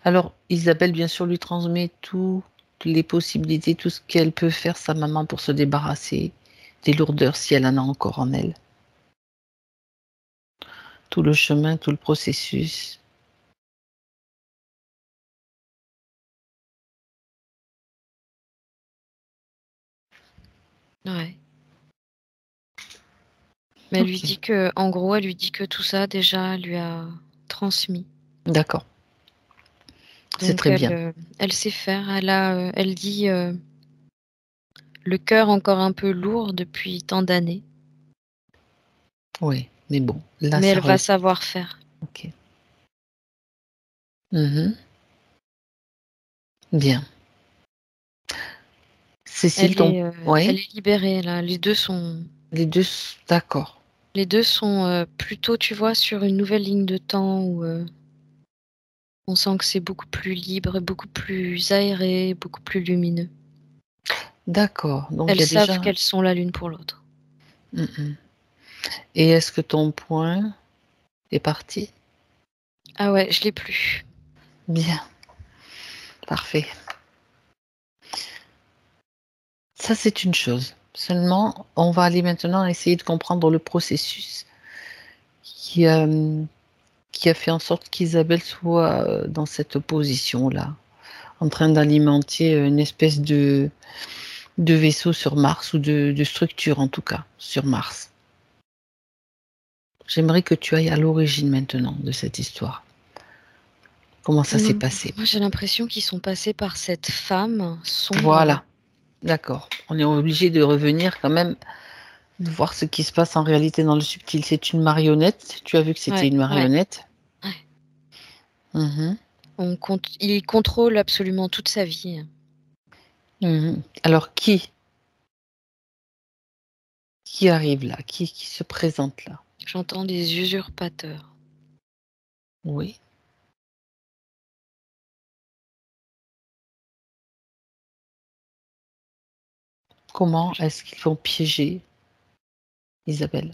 Alors, Isabelle, bien sûr, lui transmet toutes les possibilités, tout ce qu'elle peut faire, sa maman, pour se débarrasser des lourdeurs, si elle en a encore en elle. Tout le chemin, tout le processus. Ouais. Mais elle lui Ok. dit que, en gros, elle lui dit que tout ça déjà elle lui a transmis. D'accord. C'est Donc très bien. elle sait faire. Elle dit le cœur encore un peu lourd depuis tant d'années, Oui, mais bon, là, mais ça elle va relève. savoir faire. Ok. Mhm. Bien. Cécile, Elle Oui, est libérée là. les deux, d'accord. Les deux sont plutôt, tu vois, sur une nouvelle ligne de temps où on sent que c'est beaucoup plus libre, beaucoup plus aéré, beaucoup plus lumineux. D'accord. Donc, il Elles y a savent déjà. qu'elles sont l'une pour l'autre. Mhm. Et est-ce que ton point est parti? Ah ouais, je l'ai plus. Bien. Parfait. Ça, c'est une chose. Seulement, on va aller maintenant essayer de comprendre le processus qui a fait en sorte qu'Isabelle soit dans cette position-là, en train d'alimenter une espèce de vaisseau sur Mars, ou de structure en tout cas, sur Mars. J'aimerais que tu ailles à l'origine maintenant de cette histoire. Comment ça s'est passé? Moi, j'ai l'impression qu'ils sont passés par cette femme sombre. Voilà, d'accord. On est obligé de revenir quand même, de voir ce qui se passe en réalité dans le subtil. C'est une marionnette. Tu as vu que c'était Ouais, une marionnette. ouais. Mhm, Il contrôle absolument toute sa vie. mhm. Alors qui arrive là? Qui se présente là? J'entends des usurpateurs. Oui. Comment est-ce qu'ils vont piéger Isabelle?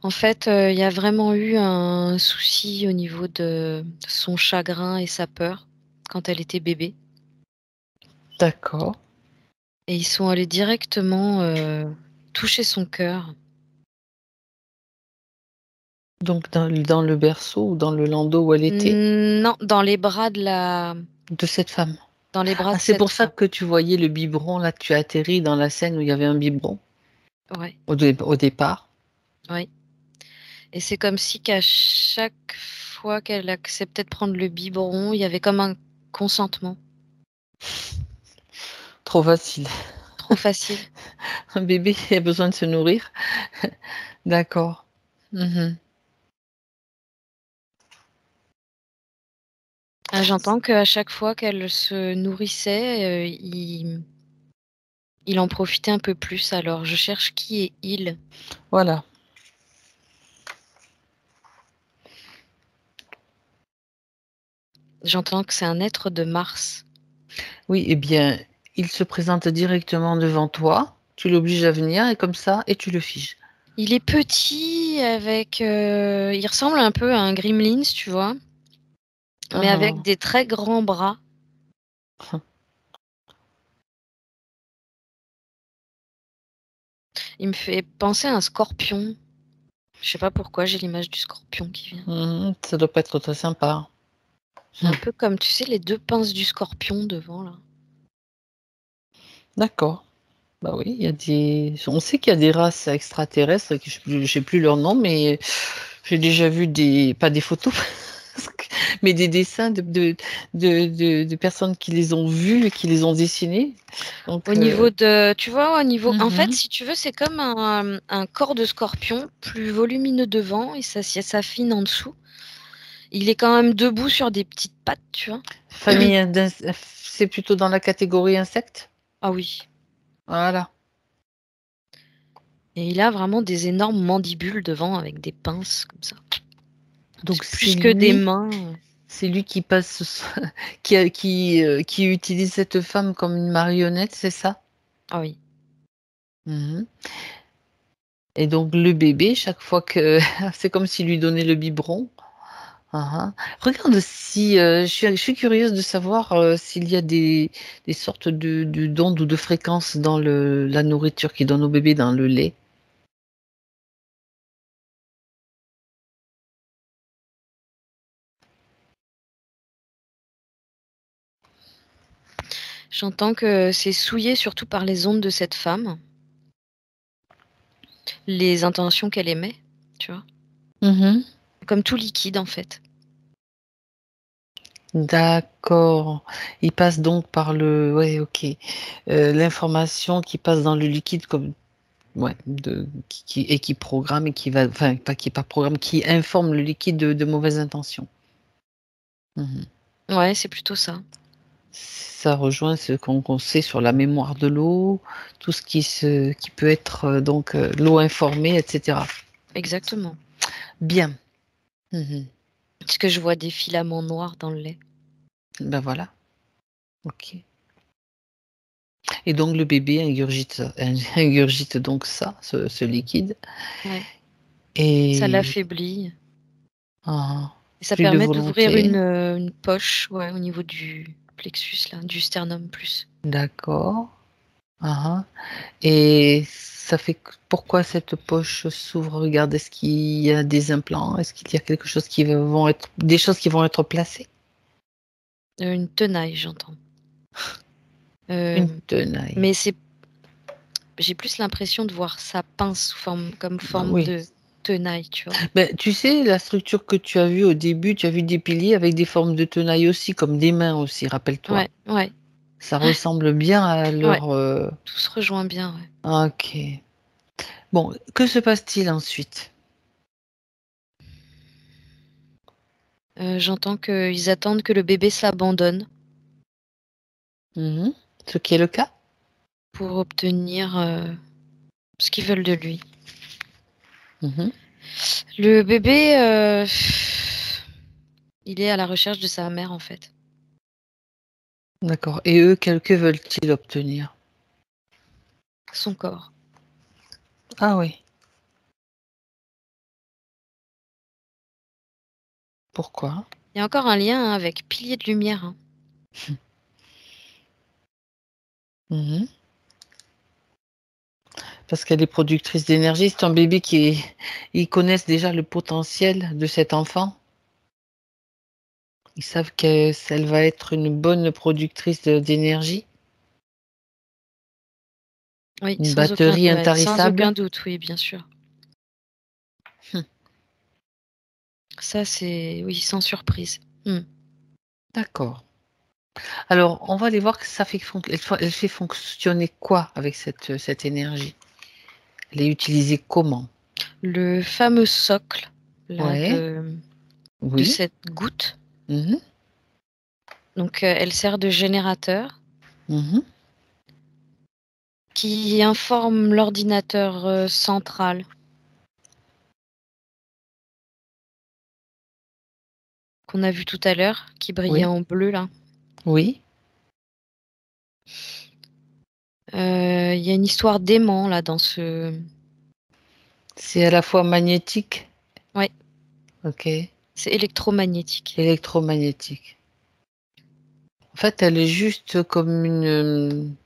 En fait, il y a vraiment eu un souci au niveau de son chagrin et sa peur quand elle était bébé. D'accord. Et ils sont allés directement toucher son cœur. Donc dans le berceau ou dans le landau où elle était, Non, dans les bras de de cette femme. dans les bras Ah, de c'est cette pour ça femme. que tu voyais le biberon, là, tu as atterri dans la scène où il y avait un biberon Ouais, au départ. ouais. Et c'est comme si qu'à chaque fois qu'elle acceptait de prendre le biberon, il y avait comme un consentement. Trop facile. Trop facile. Un bébé a besoin de se nourrir. D'accord. Mhm. Ah, j'entends qu'à chaque fois qu'elle se nourrissait, il en profitait un peu plus. Alors, je cherche qui est il. Voilà. J'entends que c'est un être de Mars. Oui, eh bien, il se présente directement devant toi. Tu l'obliges à venir et comme ça, et tu le figes. Il est petit avec... il ressemble un peu à un Gremlins, tu vois, mais avec Ah, des très grands bras. ah. Il me fait penser à un scorpion. Je sais pas pourquoi, j'ai l'image du scorpion qui vient. Ça doit pas être très sympa. Un peu comme, tu sais, les deux pinces du scorpion devant, là. D'accord. Bah oui, il y a on sait qu'il y a des races extraterrestres, que je sais plus leur nom, mais j'ai déjà vu pas des photos, mais des dessins de personnes qui les ont vus et qui les ont dessinés. Donc, Au niveau de... Tu vois, au niveau... En fait, mhm. si tu veux, c'est comme un corps de scorpion, plus volumineux devant et ça s'affine en dessous. Il est quand même debout sur des petites pattes, tu vois. C'est plutôt dans la catégorie insectes. Ah oui. Voilà. Et il a vraiment des énormes mandibules devant avec des pinces comme ça. Donc C'est plus que des mains. c'est lui qui passe, qui utilise cette femme comme une marionnette, c'est ça? Ah oui. Mhm. Et donc le bébé, chaque fois que c'est comme s'il lui donnait le biberon. Ah, ah. Regarde si je suis curieuse de savoir s'il y a des sortes d'ondes ou de fréquences dans la nourriture qu'il donne au bébé dans le lait. J'entends que c'est souillé surtout par les ondes de cette femme, les intentions qu'elle émet, tu vois. Mhm. Comme tout liquide en fait. D'accord. Il passe donc par ouais, ok. L'information qui passe dans le liquide comme, ouais, et qui programme et qui va, enfin, pas programme, qui informe le liquide de mauvaises intentions. Mhm. Ouais, c'est plutôt ça. Ça rejoint ce qu'on sait sur la mémoire de l'eau, tout ce qui peut être donc l'eau informée, etc. Exactement. Bien. Mhm. Parce que je vois des filaments noirs dans le lait. Ben voilà. Ok. Et donc le bébé ingurgite donc ça, ce liquide. Ouais. Ça Et l'affaiblit. ah, Et ça plus de permet d'ouvrir volonté. une poche, ouais, au niveau du plexus, là, du sternum plus. D'accord. Ah, et ça fait pourquoi cette poche s'ouvre? Regarde, est-ce qu'il y a des implants? Est-ce qu'il y a quelque chose qui vont être des choses qui vont être placées? Une tenaille, j'entends. Une tenaille. Mais j'ai plus l'impression de voir sa pince comme forme Oui. de tenaille, tu vois. Ben, tu sais, la structure que tu as vue au début, tu as vu des piliers avec des formes de tenaille aussi, comme des mains aussi, rappelle-toi. Ouais. Ça ressemble bien à leur. Tout se rejoint bien, ouais. Ok. Bon, que se passe-t-il ensuite? J'entends qu'ils attendent que le bébé s'abandonne Mhm. Ce qui est le cas? pour obtenir ce qu'ils veulent de lui. Mhm. Le bébé, il est à la recherche de sa mère, en fait. D'accord. Et eux, que veulent-ils obtenir? Son corps. Ah oui. Pourquoi? Il y a encore un lien avec Pilier de lumière. Hein. Mhm. Parce qu'elle est productrice d'énergie. C'est un bébé ils connaissent déjà le potentiel de cet enfant. Ils savent qu'elle va être une bonne productrice d'énergie. Oui, Une batterie sans aucun intarissable. doute, oui, bien sûr. Hum. Ça, c'est, oui, sans surprise. D'accord. Alors, on va aller voir que ça fait elle fait fonctionner quoi avec cette énergie? Elle est utilisée comment? Le fameux socle là, Ouais, de oui. cette goutte. Mhm, Donc, elle sert de générateur mhm. qui informe l'ordinateur central qu'on a vu tout à l'heure, qui brillait Oui, en bleu là. oui. Il y a une histoire d'aimant là dans ce. C'est à la fois magnétique, Ouais, ok, c'est électromagnétique. électromagnétique. En fait, elle est juste comme une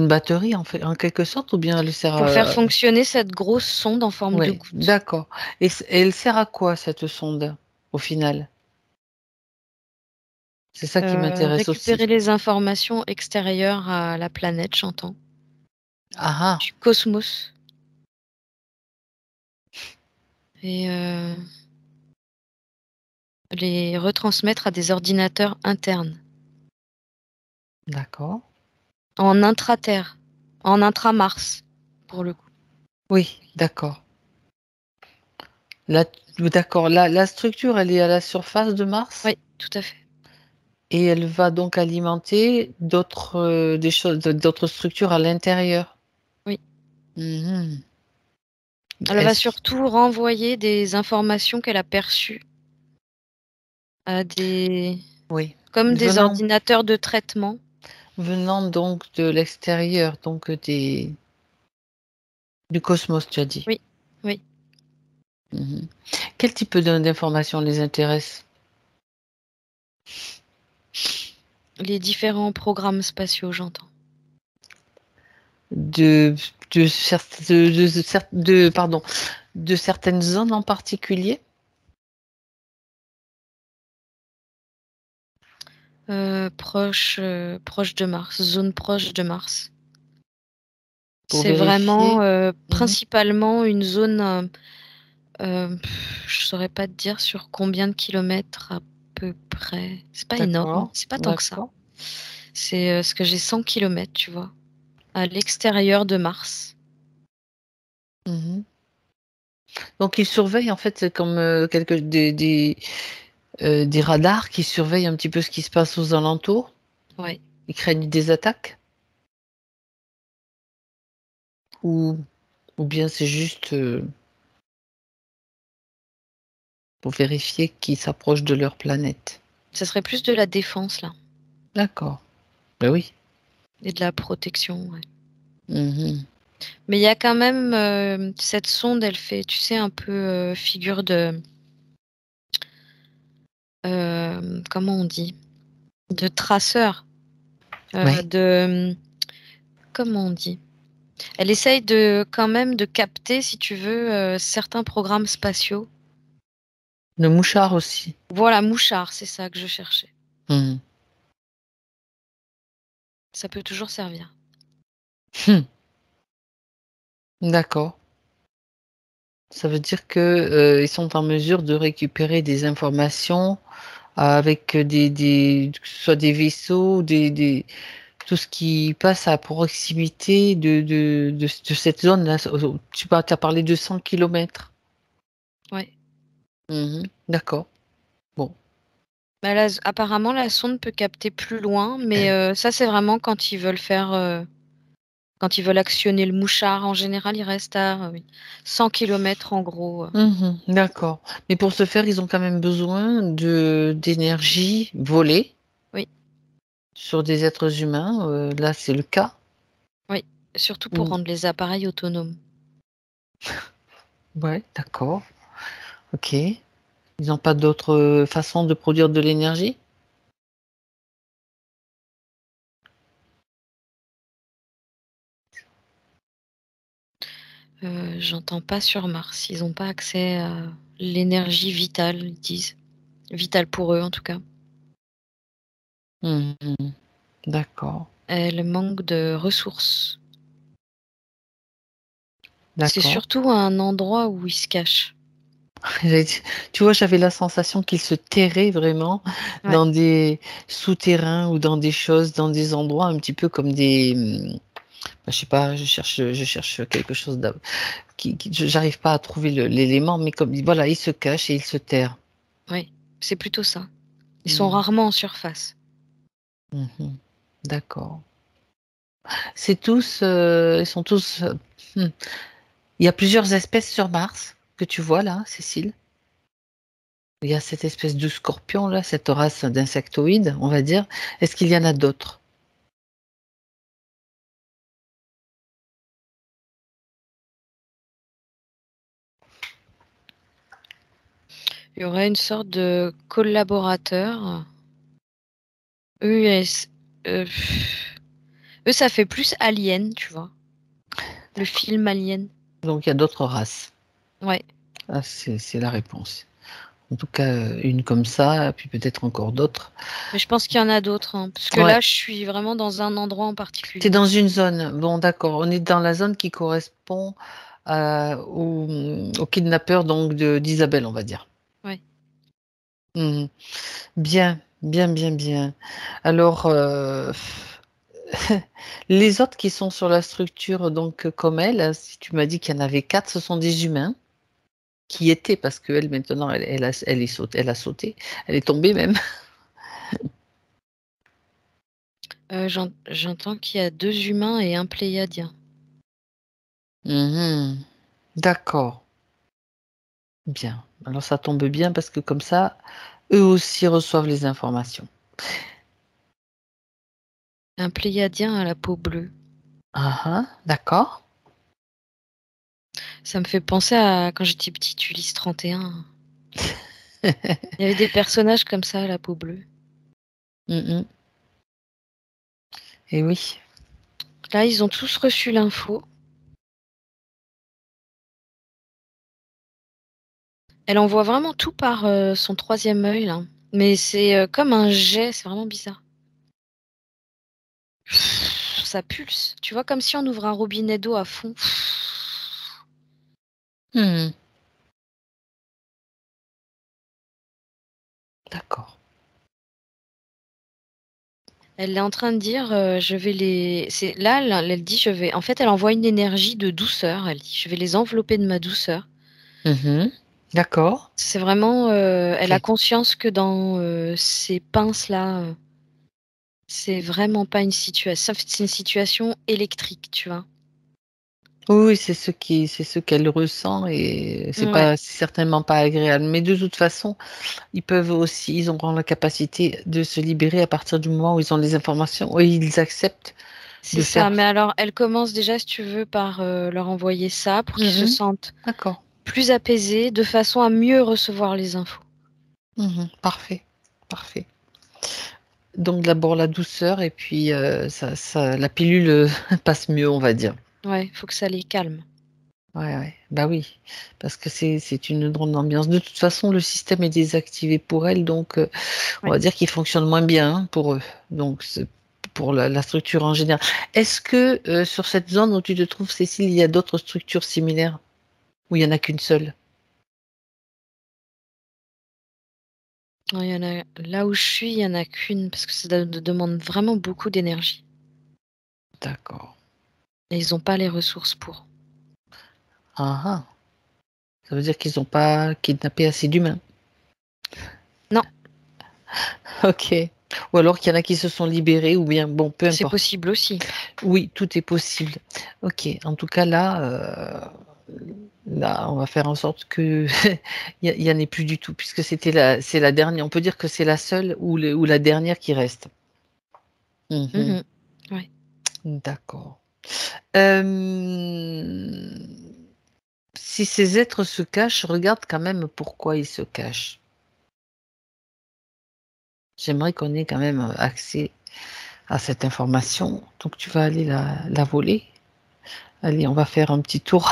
batterie en fait, en quelque sorte, ou bien elle sert Pour faire à... fonctionner cette grosse sonde en forme de Ouais, goutte. d'accord. Et elle sert à quoi cette sonde au final? C'est ça qui m'intéresse Récupérer aussi. les informations extérieures à la planète, j'entends. Ah ah, Du cosmos. Et les retransmettre à des ordinateurs internes. d'accord. En intraterre. En intramars, pour le coup. Oui, d'accord. Là, d'accord. La structure, elle est à la surface de Mars Oui, tout à fait. et elle va donc alimenter des choses, d'autres structures à l'intérieur. Oui. Mhm. Elle va Est-ce surtout renvoyer des informations qu'elle a perçues à Oui. comme des Venant, ordinateurs de traitement. venant donc de l'extérieur, donc du cosmos, tu as dit. Oui, oui. Mhm. Quel type d'informations les intéresse? Les différents programmes spatiaux, j'entends. De, pardon, de certaines zones en particulier? Proche de Mars, zone proche de Mars. Pour C'est vraiment vérifier? Mhm. principalement une zone, je saurais pas te dire sur combien de kilomètres à peu près. C'est pas énorme, D'accord, c'est pas tant que ça. d'accord. C'est ce que j'ai 100 kilomètres, tu vois, à l'extérieur de Mars. Mhm. Donc ils surveillent en fait, c'est comme des radars qui surveillent un petit peu ce qui se passe aux alentours. Ouais. Ils craignent des attaques ou, ou bien c'est juste pour vérifier qu'ils s'approchent de leur planète. Ça serait plus de la défense là. D'accord. Ben oui. Et de la protection, ouais. Mhm. Mais il y a quand même cette sonde, elle fait, tu sais, un peu figure de... comment on dit? De traceur. Ouais. Comment on dit? Elle essaye de quand même de capter, si tu veux, certains programmes spatiaux. Le mouchard aussi. Voilà, mouchard, c'est ça que je cherchais. Mhm. Ça peut toujours servir. D'accord. Ça veut dire que ils sont en mesure de récupérer des informations avec que ce soit des vaisseaux, tout ce qui passe à proximité de cette zone-là. Tu as parlé de 100 kilomètres. Ouais. D'accord. Bon. Bah, apparemment, la sonde peut capter plus loin, mais ça, c'est vraiment quand ils veulent quand ils veulent actionner le mouchard. En général, ils restent à 100 kilomètres en gros. D'accord. Mais pour ce faire, ils ont quand même besoin d'énergie volée Oui. sur des êtres humains. Là, c'est le cas. Oui, surtout pour rendre les appareils autonomes. Ouais, d'accord. Ok. Ils n'ont pas d'autre façon de produire de l'énergie? J'entends pas sur Mars. Ils n'ont pas accès à l'énergie vitale, ils disent. Vitale pour eux, en tout cas. D'accord. Elle manque de ressources. C'est D'accord. surtout un endroit où ils se cachent. Tu vois, j'avais la sensation qu'ils se terraient vraiment Ouais. dans des souterrains ou dans des choses, dans des endroits un petit peu comme des... je sais pas, je cherche quelque chose j'arrive pas à trouver l'élément, mais comme voilà, ils se cachent et ils se terrent. Oui, c'est plutôt ça. Ils sont rarement en surface. Mhm. D'accord. Ils sont tous. Hmm. Il y a plusieurs espèces sur Mars que tu vois là, Cécile. Il y a cette espèce de scorpion là, cette race d'insectoïdes, on va dire. Est-ce qu'il y en a d'autres? Il y aurait une sorte de collaborateur. Eux, ça fait plus Alien, tu vois. Le film Alien. Donc il y a d'autres races. Ouais. Ah, c'est la réponse. En tout cas, une comme ça, puis peut-être encore d'autres. Mais je pense qu'il y en a d'autres, hein, parce que Ouais. là, je suis vraiment dans un endroit en Tu es particulier. dans une zone. Bon, d'accord. On est dans la zone qui correspond au kidnappeur donc d'Isabelle, on va dire. Ouais. Mhm. Bien, bien, bien, bien. Alors, les autres qui sont sur la structure, donc comme elle, si tu m'as dit qu'il y en avait quatre, ce sont des humains qui étaient, parce qu'elle maintenant, elle a sauté, elle est tombée même. J'entends qu'il y a 2 humains et un pléiadien. Mhm. D'accord, bien. Alors ça tombe bien parce que comme ça, eux aussi reçoivent les informations. Un pléiadien à la peau bleue. Ah, ah, d'accord. Ça me fait penser à quand j'étais petite, Ulysse 31. Il y avait des personnages comme ça à la peau bleue. Mhm. Et oui. Là, ils ont tous reçu l'info. Elle envoie vraiment tout par son troisième œil, là. Mais c'est comme un jet, c'est vraiment bizarre. Ça pulse. Tu vois, comme si on ouvre un robinet d'eau à fond. Mhm. D'accord. Elle est en train de dire, je vais les. C'est là, elle dit, je vais. En fait, elle envoie une énergie de douceur. Elle dit, je vais les envelopper de ma douceur. Mhm. D'accord. C'est vraiment. Elle a Ok. conscience que dans ces pinces-là, c'est vraiment pas une situation. C'est une situation électrique, tu vois. Oui, c'est ce qu'elle ressent et Ouais. c'est certainement pas agréable. Mais de toute façon, ils auront la capacité de se libérer à partir du moment où ils ont les informations, où ils acceptent C'est de ça, faire. mais alors elle commence déjà, si tu veux, par leur envoyer ça pour qu'ils se sentent D'accord. plus apaisés, de façon à mieux recevoir les infos. Parfait. Parfait. Donc d'abord la douceur et puis la pilule passe mieux, on va dire. Ouais, faut que ça les calme. Ouais. Bah oui, parce que c'est une drôle d'ambiance. De toute façon, le système est désactivé pour elle, donc on va Ouais. dire qu'il fonctionne moins bien pour eux. Donc c'est pour la structure en général. Est-ce que sur cette zone où tu te trouves, Cécile, il y a d'autres structures similaires ou il y en a qu'une seule? Il y en a, là où je suis, il y en a qu'une, parce que ça demande vraiment beaucoup d'énergie. D'accord. Et ils n'ont pas les ressources pour. Ah. Ça veut dire qu'ils n'ont pas kidnappé assez d'humains. Non. Ok. Ou alors qu'il y en a qui se sont libérés, ou bien, bon, peu C'est importe. possible aussi. Oui, tout est possible. Ok. En tout cas, là, on va faire en sorte que il y en ait plus du tout, puisque c'est la dernière. On peut dire que c'est la seule ou la dernière qui reste. Mhm. Ouais. D'accord. Si ces êtres se cachent, regarde quand même pourquoi ils se cachent. J'aimerais qu'on ait quand même accès à cette information. Donc tu vas aller la voler. Allez, on va faire un petit tour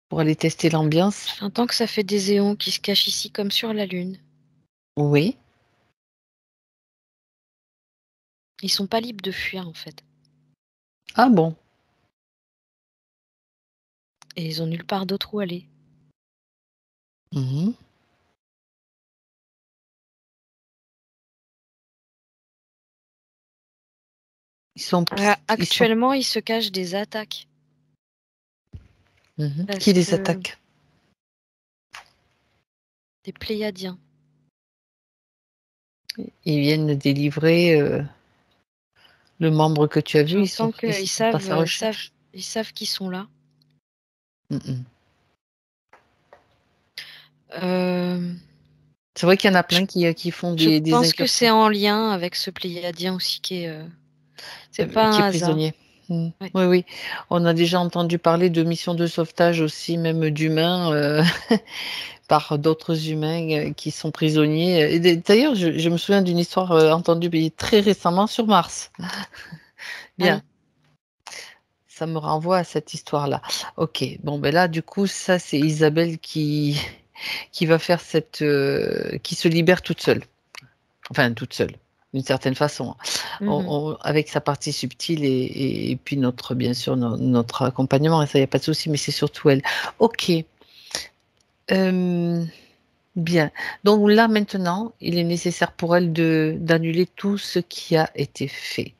pour aller tester l'ambiance. J'entends que ça fait des éons qui se cachent ici comme sur la Lune. Oui. Ils sont pas libres de fuir en fait. Ah bon. Et ils ont nulle part d'autre où aller. Mhm. Ils sont. Actuellement, ils se cachent des attaques. Qui les que attaque? Des Pléiadiens. Ils viennent délivrer le membre que tu as vu. Ils J'entends sont qu'ils à sa recherche. ils savent qu'ils sont là. Mhm. Euh, C'est vrai qu'il y en a plein qui font je des pense que incursions. c'est en lien avec ce Pléiadien aussi qui est. C'est pas Qui un est hasard. prisonnier. Ouais. Oui. On a déjà entendu parler de missions de sauvetage aussi, même d'humains, par d'autres humains qui sont prisonniers. Et d'ailleurs, je me souviens d'une histoire entendue très récemment sur Mars. Bien, ça me renvoie à cette histoire-là. Ok, bon, ben là, du coup, ça, c'est Isabelle qui va faire qui se libère toute seule. Enfin, toute seule, d'une certaine façon. Avec sa partie subtile et puis bien sûr, notre accompagnement, et ça, il n'y a pas de souci, mais c'est surtout elle. Ok. Bien. Donc là, maintenant, il est nécessaire pour elle d'annuler tout ce qui a été fait.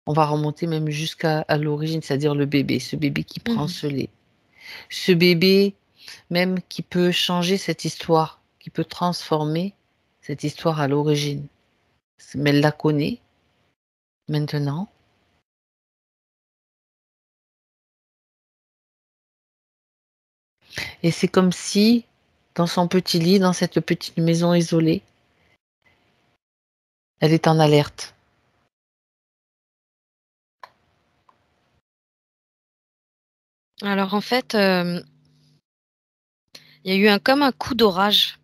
On va remonter même jusqu'à l'origine, c'est-à-dire le bébé, ce bébé qui prend ce lait. Ce bébé, même qui peut changer cette histoire, qui peut transformer cette histoire à l'origine. Mais elle la connaît maintenant. Et c'est comme si, dans son petit lit, dans cette petite maison isolée, elle est en alerte. Alors en fait, il y a eu comme un coup d'orage.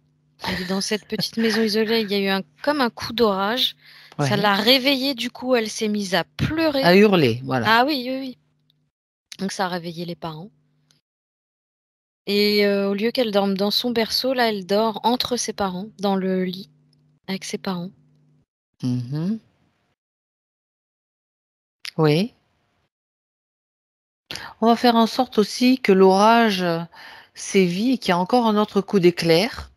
Elle est dans cette petite maison isolée. Il y a eu comme un coup d'orage. Ouais. Ça l'a réveillée. Du coup, elle s'est mise à pleurer. À hurler, voilà. Ah oui. Donc ça a réveillé les parents. Et au lieu qu'elle dorme dans son berceau, là, elle dort entre ses parents, dans le lit, avec ses parents. Oui. On va faire en sorte aussi que l'orage sévit et qu'il y a encore un autre coup d'éclair.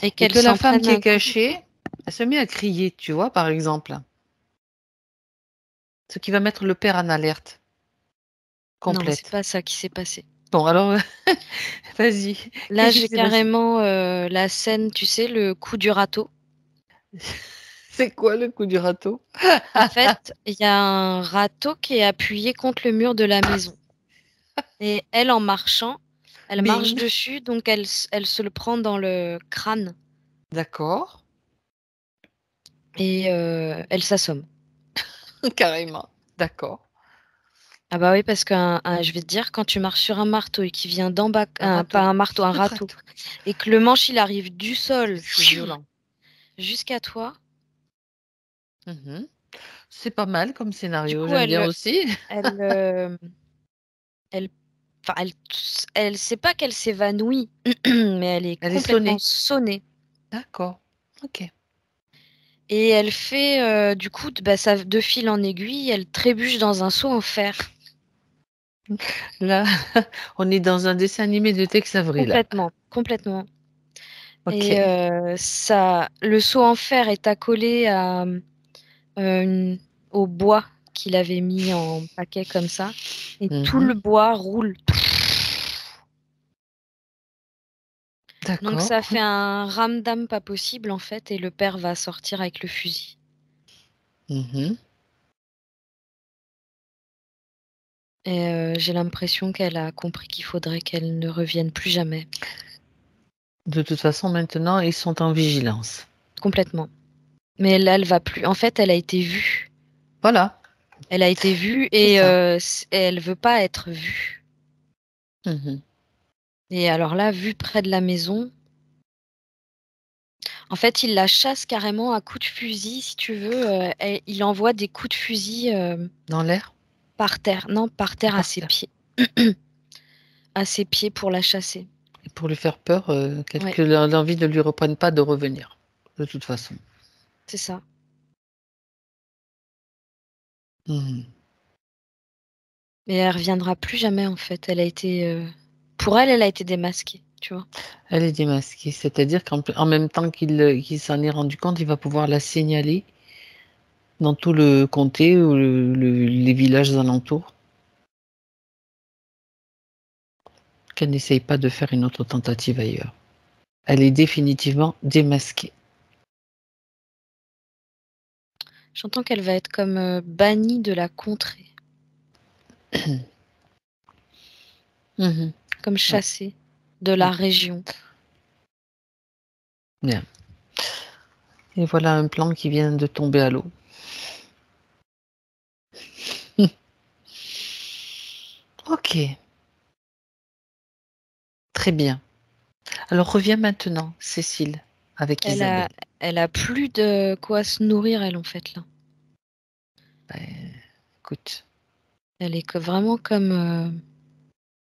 Et Et que la femme qui est un coup. cachée, elle se met à crier, tu vois, par exemple. Ce qui va mettre le père en alerte Non, c'est complète. pas ça qui s'est passé. Bon, alors, vas-y. Là, Qu'est-ce qui j'ai s'est passé? carrément la scène, tu sais, le coup du râteau. C'est quoi le coup du râteau? En fait, il y a un râteau qui est appuyé contre le mur de la maison. Et elle, en marchant, elle marche Bing. dessus, donc elle se le prend dans le crâne. D'accord. et elle s'assomme. Carrément. D'accord. Ah bah oui, parce que je vais te dire, quand tu marches sur un marteau et qu'il vient d'en bas, Un pas râteau. un marteau, un râteau, et que le manche il arrive du sol C'est violent. jusqu'à toi, Mhm. C'est pas mal comme du scénario. coup J'aime bien aussi. elle, elle, enfin, elle sait pas qu'elle s'évanouit, mais elle est Elle est complètement sonnée. sonnée. D'accord. Ok. Et elle fait, du coup, ça, de fil en aiguille, elle trébuche dans un seau en fer. Là, on est dans un dessin animé de Tex Avery, là. Complètement, complètement. Ok. Et le seau en fer est accolé au bois qu'il avait mis en paquet comme ça. Et tout le Mhm. bois roule. Donc D'accord. ça fait un ramdam pas possible en fait. Et le père va sortir avec le fusil. Mhm. Et j'ai l'impression qu'elle a compris qu'il faudrait qu'elle ne revienne plus jamais. De toute façon, maintenant, ils sont en vigilance. Complètement. Mais là, elle va plus. En fait, elle a été vue. Voilà. Elle a été vue C'est et ça. elle veut pas être vue. Mhm. Et alors là, vue près de la maison, en fait, il la chasse carrément à coups de fusil, si tu veux. Et il envoie des coups de fusil Dans l'air. par terre. Non, par terre à Par ses terre. pieds. À ses pieds pour la chasser. Et pour lui faire peur, Ouais, que l'envie ne lui reprenne pas de revenir. De toute façon. c'est ça. Mhm. Mais elle reviendra plus jamais, en fait. Elle a été. Pour elle, elle a été démasquée, tu vois. Elle est démasquée. C'est-à-dire qu'en même temps qu'il s'en est rendu compte, il va pouvoir la signaler dans tout le comté ou les villages alentours. Qu'elle n'essaye pas de faire une autre tentative ailleurs. Elle est définitivement démasquée. J'entends qu'elle va être comme bannie de la contrée. Mhm. Comme Ouais. chassée de la région. Bien. Et voilà un plan qui vient de tomber à l'eau. Ok, très bien. Alors reviens maintenant, Cécile, avec Elle Isabelle. a, elle a plus de quoi se nourrir, elle, en fait, là. Ben, écoute, Elle est vraiment comme,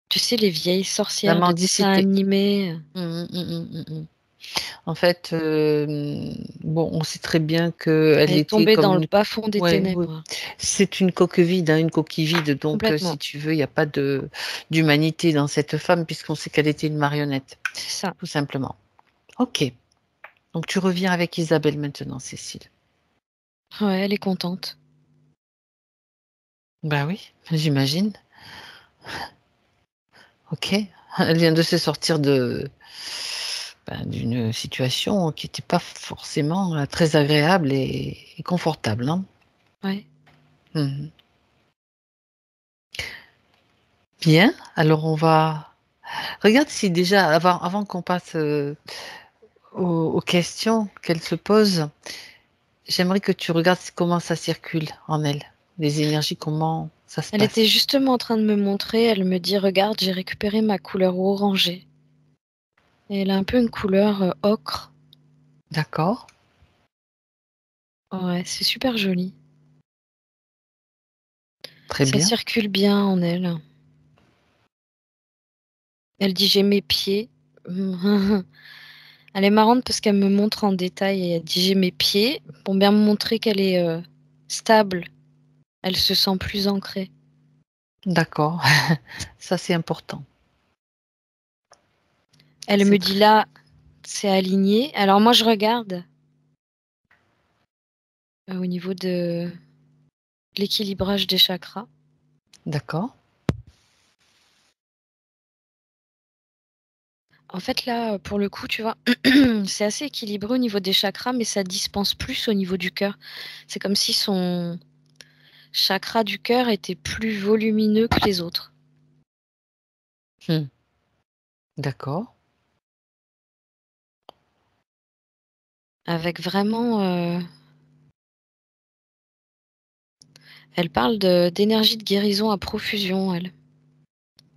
tu sais, les vieilles la sorcières de dessins mendicité. animés. Mhm. En fait, bon, on sait très bien qu'elle Elle est était tombée comme dans le une... bas-fond des Ouais, ouais. ténèbres. C'est une coque vide, hein, une coquille vide. Donc, si Complètement. tu veux, il n'y a pas d'humanité dans cette femme puisqu'on sait qu'elle était une marionnette, C'est ça. tout simplement. Ok. Donc, tu reviens avec Isabelle maintenant, Cécile. Ouais, elle est contente. Ben oui, j'imagine. Ok. Elle vient de se sortir d'une situation qui n'était pas forcément très agréable et confortable, hein. Ouais. Mhm. Bien. Alors, on va... Regarde si déjà, avant qu'on passe aux questions qu'elle se pose, j'aimerais que tu regardes comment ça circule en elle, les énergies, comment ça se Elle était passe. justement en train de me montrer. Elle me dit, regarde, j'ai récupéré ma couleur orangée. Et elle a un peu une couleur ocre. D'accord? Ouais, c'est super joli. Très Ça bien. circule bien en elle. Elle dit, j'ai mes pieds. Elle est marrante parce qu'elle me montre en détail et elle dit, j'ai mes pieds pour bien me montrer qu'elle est stable. Elle se sent plus ancrée. D'accord. Ça, c'est important. Elle me C'est dit très... là, c'est aligné. Alors moi, je regarde au niveau de l'équilibrage des chakras. D'accord. En fait, là, pour le coup, tu vois, c'est assez équilibré au niveau des chakras, mais ça dispense plus au niveau du cœur. C'est comme si son chakra du cœur était plus volumineux que les autres. Hmm. D'accord. Avec vraiment Elle parle d'énergie de guérison à profusion, elle,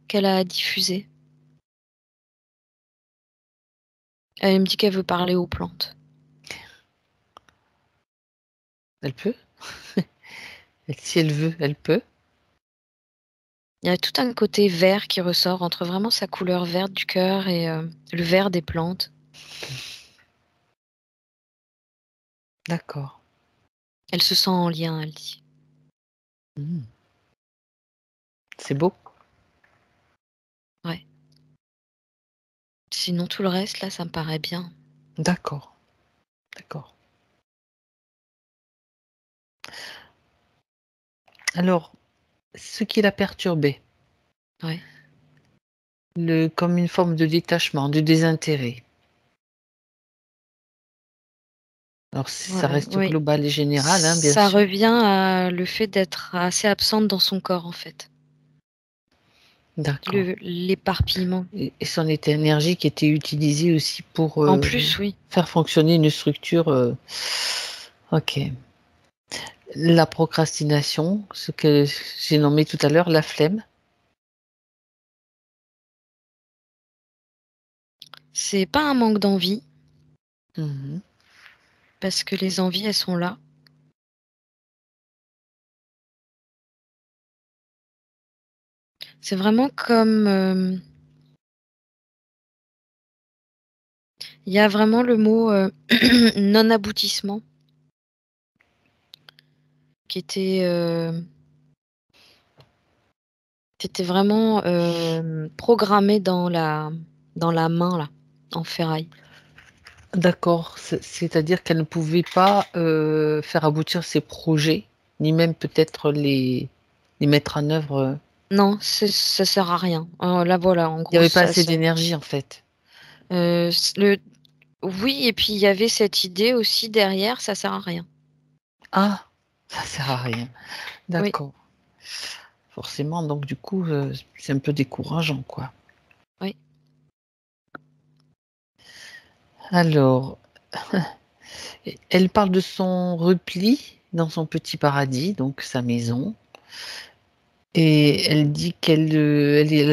qu'elle a diffusée. Elle me dit qu'elle veut parler aux plantes. Elle peut. Si elle veut, elle peut. Il y a tout un côté vert qui ressort entre vraiment sa couleur verte du cœur et le vert des plantes. D'accord. Elle se sent en lien, elle dit. Mmh. C'est beau. Ouais. Sinon, tout le reste, là, ça me paraît bien. D'accord. D'accord. Alors, ce qui l'a perturbée, Ouais. comme une forme de détachement, de désintérêt. Alors ça Ouais, reste oui. global et général, hein, bien Ça sûr. revient à le fait d'être assez absente dans son corps, en fait. D'accord. L'éparpillement. Et son énergie qui était utilisée aussi pour, En plus, oui. faire fonctionner une structure, OK. La procrastination, ce que j'ai nommé tout à l'heure, la flemme. C'est pas un manque d'envie, Mmh. parce que les envies, elles sont là. C'est vraiment comme, il y a vraiment le mot, non-aboutissement qui était vraiment, programmé dans la main là, en ferraille. D'accord, c'est-à-dire qu'elle ne pouvait pas, faire aboutir ses projets, ni même peut-être les mettre en œuvre, Non, ça sert à rien. Là voilà, en il y gros avait pas ça assez d'énergie en fait. c le oui et puis il y avait cette idée aussi derrière, ça sert à rien. Ah! Ça sert à rien. Oui, D'accord. Forcément donc du coup, c'est un peu décourageant quoi. oui. Alors, elle parle de son repli dans son petit paradis, donc sa maison. Et elle dit elle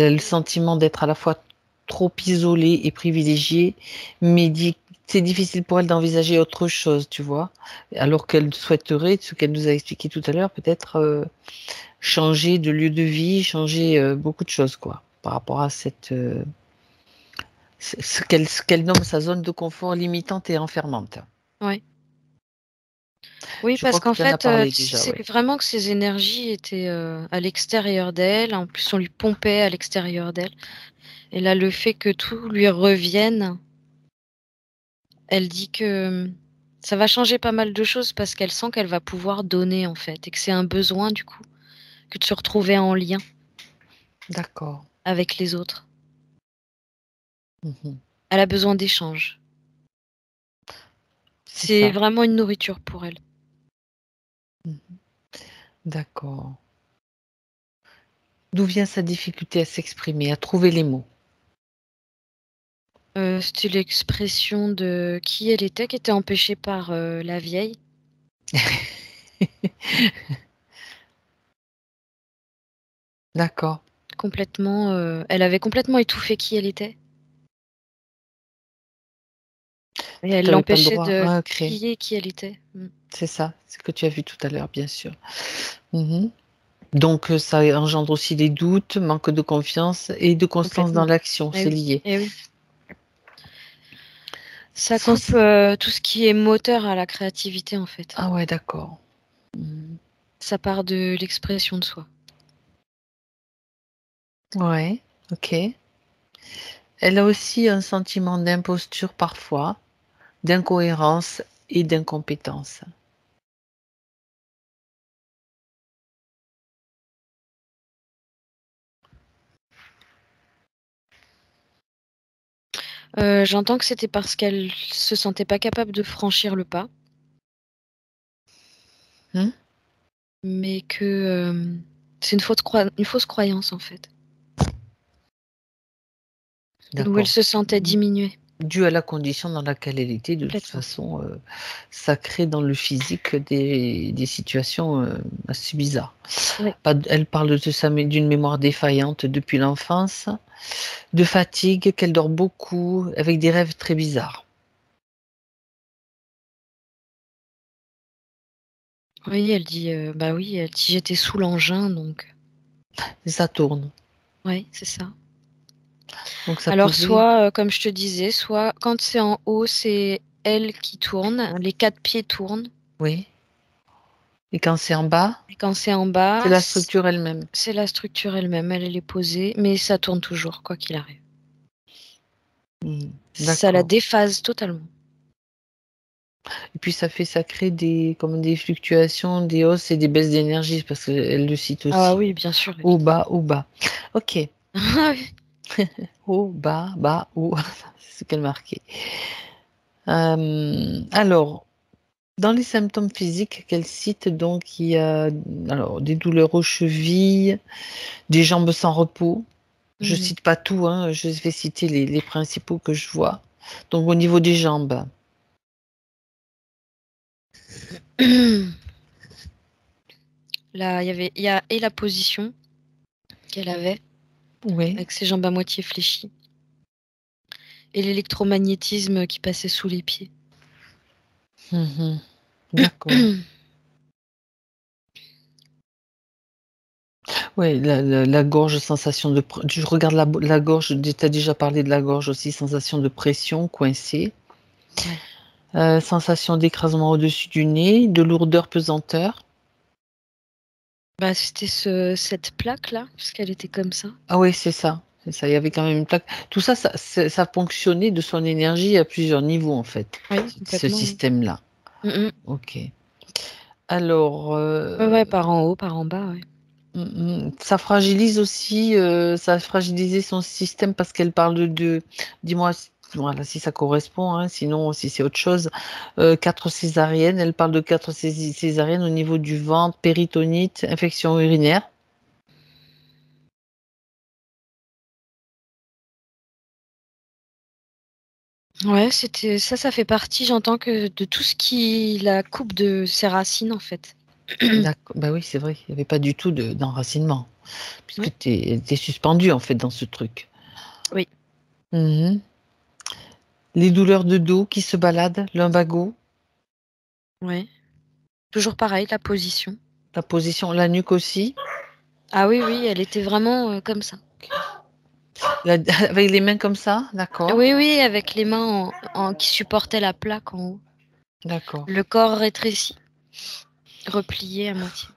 a le sentiment d'être à la fois trop isolée et privilégiée, mais dit c'est difficile pour elle d'envisager autre chose, tu vois? Alors qu'elle souhaiterait, ce qu'elle nous a expliqué tout à l'heure, peut-être, changer de lieu de vie, changer, beaucoup de choses, quoi, par rapport à cette, ce qu'elle nomme sa zone de confort limitante et enfermante. Ouais. Oui, Je crois parce que qu'en tu en as fait, parlé déjà, c'est ouais. vraiment que ses énergies étaient, à l'extérieur d'elle. En plus, on lui pompait à l'extérieur d'elle et là, le fait que tout lui revienne, elle dit que, ça va changer pas mal de choses parce qu'elle sent qu'elle va pouvoir donner, en fait et que c'est un besoin, du coup, que de se retrouver en lien D'accord. avec les autres. Mmh. Elle a besoin d'échanges. C'est C'est ça. vraiment une nourriture pour elle. Mmh. D'accord. D'où vient sa difficulté à s'exprimer, à trouver les mots? C'était l'expression de qui elle était, qui était empêchée par, la vieille. D'accord. Complètement, elle avait complètement étouffé qui elle était et elle Tu avais pas le l'empêchait droit. de Ah, OK, crier qui elle était. Mmh. c'est ça, c'est ce que tu as vu tout à l'heure, bien sûr. Mmh. Donc ça engendre aussi des doutes, manque de confiance et de constance dans Complètement. l'action, Eh c'est oui, lié. eh oui. Ça coupe, Source tout ce qui est moteur à la créativité, en fait. Ah ouais, d'accord. Mmh. Ça part de l'expression de soi. Ouais, OK. Elle a aussi un sentiment d'imposture parfois, d'incohérence et d'incompétence. J'entends que c'était parce qu'elle se sentait pas capable de franchir le pas, Mmh? mais que, c'est une fausse croyance, en fait, où elle D'accord. se sentait Mmh. diminuée. dû à la condition dans laquelle elle était. De toute Complètement. façon, ça crée dans le physique des situations assez bizarres. Oui. Elle parle d'une mémoire défaillante depuis l'enfance, de fatigue, qu'elle dort beaucoup, avec des rêves très bizarres. Oui, elle dit, bah oui, elle dit j'étais sous l'engin, donc Et ça tourne. oui, c'est ça. Donc ça Alors pouvait. soit, comme je te disais, soit quand c'est en haut, c'est elle qui tourne, les 4 pieds tournent. Oui. Et quand c'est en bas, Et quand c'est en bas, c'est la structure elle-même. c'est la structure elle-même, elle est posée, mais ça tourne toujours, quoi qu'il arrive. Ça la D'accord. déphase totalement. Et puis ça crée des fluctuations, des hausses et des baisses d'énergie, parce qu'elle le cite aussi. Ah oui, bien sûr. Haut, bas, haut, bas. Ok. Ah oui. Haut, bas, bas, haut. C'est ce qu'elle marquait. Alors, dans les symptômes physiques qu'elle cite, donc, il y a des douleurs aux chevilles, des jambes sans repos. Je Mhm. cite pas tout, hein, je vais citer les principaux que je vois. Donc, au niveau des jambes, Là, il y a et la position qu'elle avait, oui. avec ses jambes à moitié fléchies, et l'électromagnétisme qui passait sous les pieds. Mhm. D'accord. Oui, la gorge, sensation de... Je regarde la gorge, tu as déjà parlé de la gorge aussi, sensation de pression, coincée. Ouais. Sensation d'écrasement au-dessus du nez, de lourdeur, pesanteur. Bah, c'était cette plaque-là, puisqu'elle était comme ça. Ah oui, c'est ça. C'est ça, il y avait quand même une plaque. Tout ça, ça fonctionnait de son énergie à plusieurs niveaux, en fait, Oui, ce complètement. système-là. Oui. Ok. Alors, Ouais, par en haut, par en bas, ouais. Ça fragilise aussi, ça a fragilisé son système parce qu'elle parle dis-moi voilà, si ça correspond, hein, sinon si c'est autre chose. 4 césariennes, elle parle de 4 césariennes au niveau du ventre, péritonite, infection urinaire. Ouais, ça fait partie, j'entends que de tout ce qui la coupe de ses racines, en fait. D'accord, bah oui, c'est vrai, il n'y avait pas du tout d'enracinement, puisque Oui. tu es suspendue en fait dans ce truc. Oui. Mhm. Les douleurs de dos qui se baladent, lumbago, Ouais. Toujours pareil, la position. la position, la nuque aussi, Ah oui, oui, elle était vraiment comme ça. avec les mains comme ça, d'accord, Oui, oui, avec les mains qui supportaient la plaque en haut. d'accord. Le corps rétréci, replié à moitié.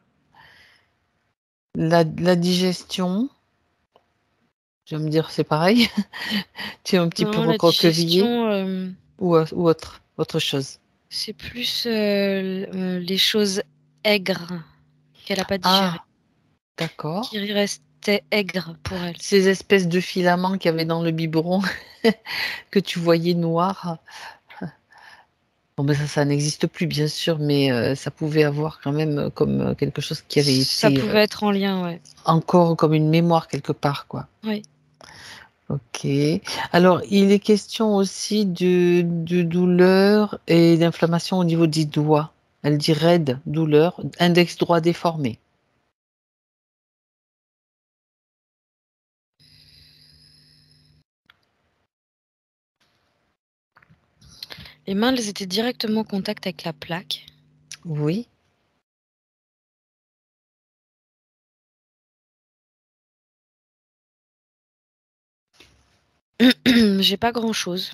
La digestion, je vais me dire c'est pareil. Tu es un petit peu Non, la recroquevillé digestion, ou autre chose. c'est plus les choses aigres qu'elle n'a pas digérées, Ah, d'accord. qui restaient aigres pour elle. Ces espèces de filaments qu'il y avait dans le biberon que tu voyais noirs. Bon, ben ça n'existe plus, bien sûr, mais ça pouvait avoir quand même comme quelque chose qui avait Ça été pouvait être en lien, ouais. encore comme une mémoire quelque part, quoi. Oui. Ok. Alors, il est question aussi de douleur et d'inflammation au niveau des doigts. Elle dit raide, douleur, index droit déformé. Les mains, elles étaient directement en contact avec la plaque. Oui. J'ai pas grand-chose.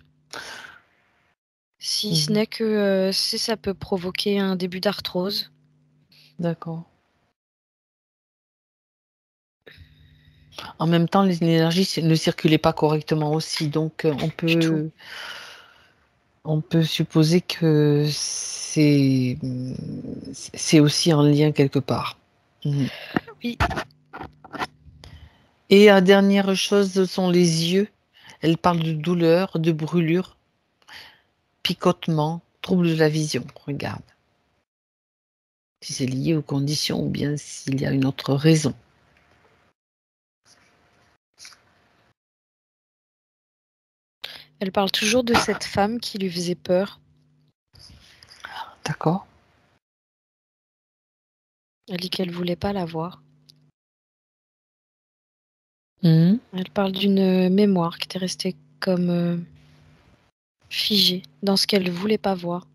Si ce Mhm. n'est que ça peut provoquer un début d'arthrose. D'accord. En même temps, l'énergie ne circulait pas correctement aussi, donc Du tout. on peut supposer que c'est aussi en lien quelque part. Mhm. Oui. Et la dernière chose, ce sont les yeux. Elle parle de douleur, de brûlure, picotement, trouble de la vision. Regarde. Si c'est lié aux conditions ou bien s'il y a une autre raison. Elle parle toujours de cette femme qui lui faisait peur. D'accord. Elle dit qu'elle voulait pas la voir. Mhm. Elle parle d'une mémoire qui était restée comme figée dans ce qu'elle voulait pas voir.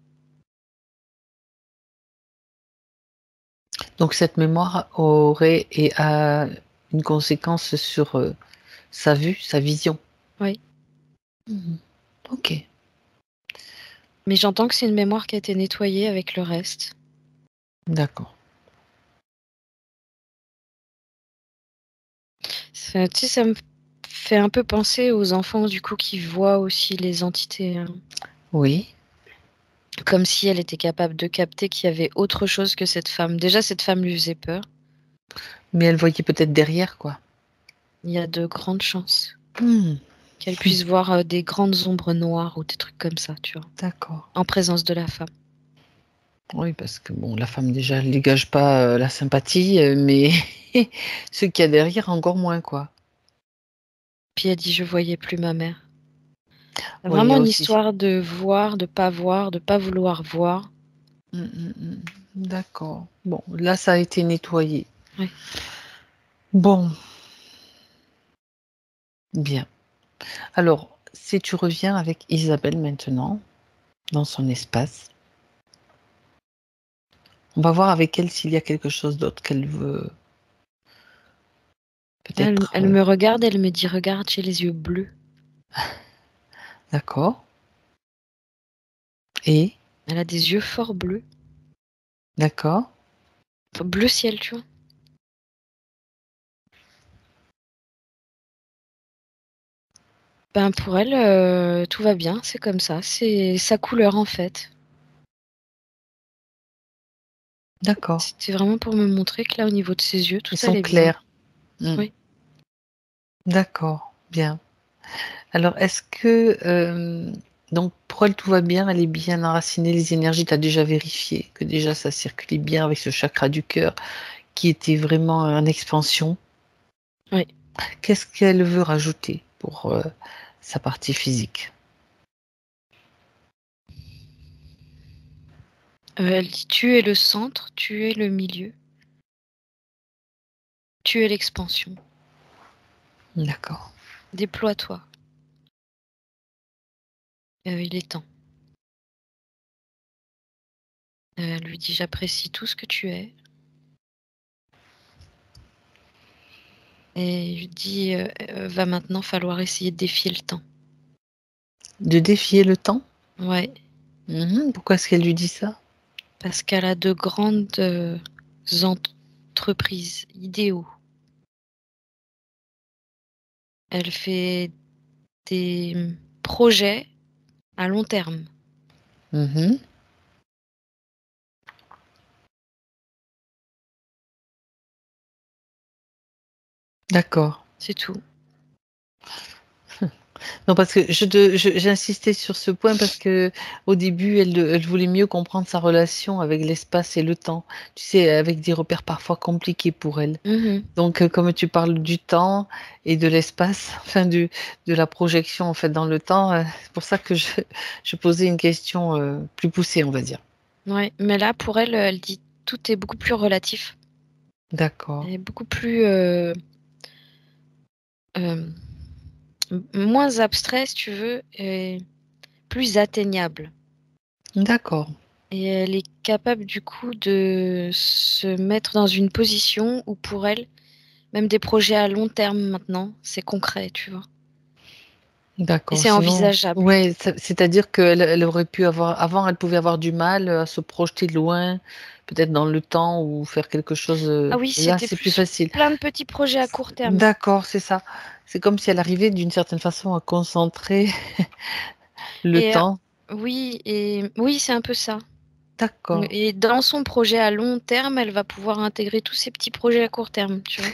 Donc cette mémoire aurait et a une conséquence sur sa vue, sa vision. Oui. Mhm. Ok. Mais j'entends que c'est une mémoire qui a été nettoyée avec le reste. D'accord. Tu sais, ça me fait un peu penser aux enfants du coup qui voient aussi les entités. Oui. Comme si elle était capable de capter qu'il y avait autre chose que cette femme. Déjà, cette femme lui faisait peur. Mais elle voyait peut-être derrière, quoi. Il y a de grandes chances Hmm. qu'elle puisse voir des grandes ombres noires ou des trucs comme ça, tu vois, D'accord. en présence de la femme. Oui, parce que bon, la femme déjà elle dégage pas la sympathie, mais ce qu'il y a derrière encore moins, quoi. Puis elle dit je voyais plus ma mère. Oui, il y Vraiment a une aussi. histoire de voir, de pas vouloir voir. D'accord. Bon, là, ça a été nettoyé. Oui. Bon, bien. Alors, si tu reviens avec Isabelle maintenant, dans son espace, on va voir avec elle s'il y a quelque chose d'autre qu'elle veut peut-être. Elle me regarde, elle me dit regarde, j'ai les yeux bleus. D'accord. Et, Elle a des yeux fort bleus. d'accord. Bleu ciel, tu vois. Ben pour elle, tout va bien, c'est comme ça. C'est sa couleur en fait. D'accord. C'était vraiment pour me montrer que là, au niveau de ses yeux, tout Ils sont allait bien. clairs. Mm. Oui. D'accord. Bien. Alors, est-ce que donc pour elle tout va bien, elle est bien enracinée, les énergies, tu as déjà vérifié que déjà ça circulait bien avec ce chakra du cœur qui était vraiment en expansion. Oui. Qu'est-ce qu'elle veut rajouter pour sa partie physique? Elle dit tu es le centre, tu es le milieu, tu es l'expansion. D'accord. Déploie-toi. Il est temps. Elle lui dit j'apprécie tout ce que tu es. Et il lui dit va maintenant falloir essayer de défier le temps. De défier le temps? Ouais, Pourquoi est-ce qu'elle lui dit ça? parce qu'elle a de grandes entreprises, idéaux. Elle fait des projets à long terme. Mhm. D'accord. C'est tout. Non, parce que j'insistais sur ce point parce que au début, elle voulait mieux comprendre sa relation avec l'espace et le temps. Tu sais, avec des repères parfois compliqués pour elle. Mhm. Donc, comme tu parles du temps et de l'espace, enfin de la projection en fait dans le temps, c'est pour ça que je posais une question plus poussée, on va dire. Ouais, mais là, pour elle, elle dit tout est beaucoup plus relatif. D'accord. Elle est beaucoup plus euh, moins abstrait, si tu veux, et plus atteignable. D'accord. Et elle est capable du coup de se mettre dans une position où pour elle, même des projets à long terme maintenant, c'est concret, tu vois. Et D'accord. c'est Sinon, envisageable. ouais, c'est-à-dire elle aurait pu avoir, avant, elle pouvait avoir du mal à se projeter loin, peut-être dans le temps ou faire quelque chose. Ah oui, Là, c'était c'est plus plus facile. plein de petits projets à court terme. D'accord, c'est ça. C'est comme si elle arrivait d'une certaine façon à concentrer le Et temps. oui, c'est un peu ça. D'accord. Et dans son projet à long terme, elle va pouvoir intégrer tous ces petits projets à court terme, tu vois.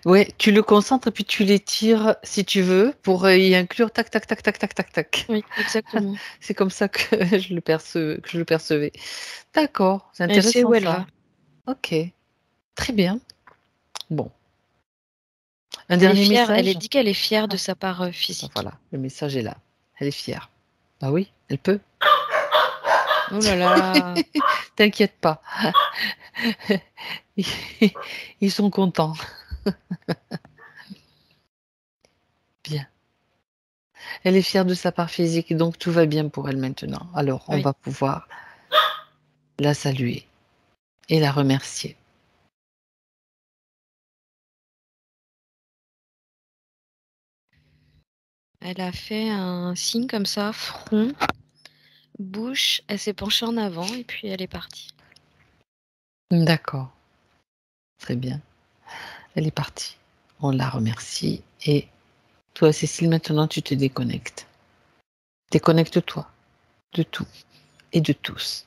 Ouais, tu le concentres et puis tu les tires si tu veux pour y inclure tac tac tac tac tac tac tac. Oui, exactement. C'est comme ça que que je le percevais. D'accord, c'est Elle sait intéressant où elle ça. va. Ok, très bien. Bon, un Elle est dernier fière, elle est message. dit qu'elle est fière de Ah, sa part ben physique. voilà, le message est là. Elle est fière. Bah oui, elle peut. Oh là là. T'inquiète pas. Ils sont contents. Bien. Elle est fière de sa part physique, donc tout va bien pour elle maintenant. Alors, on Oui. va pouvoir la saluer et la remercier. Elle a fait un signe comme ça, front, bouche. Elle s'est penchée en avant et puis elle est partie. D'accord, très bien. Elle est partie. On la remercie et toi, Cécile, maintenant tu te déconnectes. Déconnecte-toi de tout et de tous.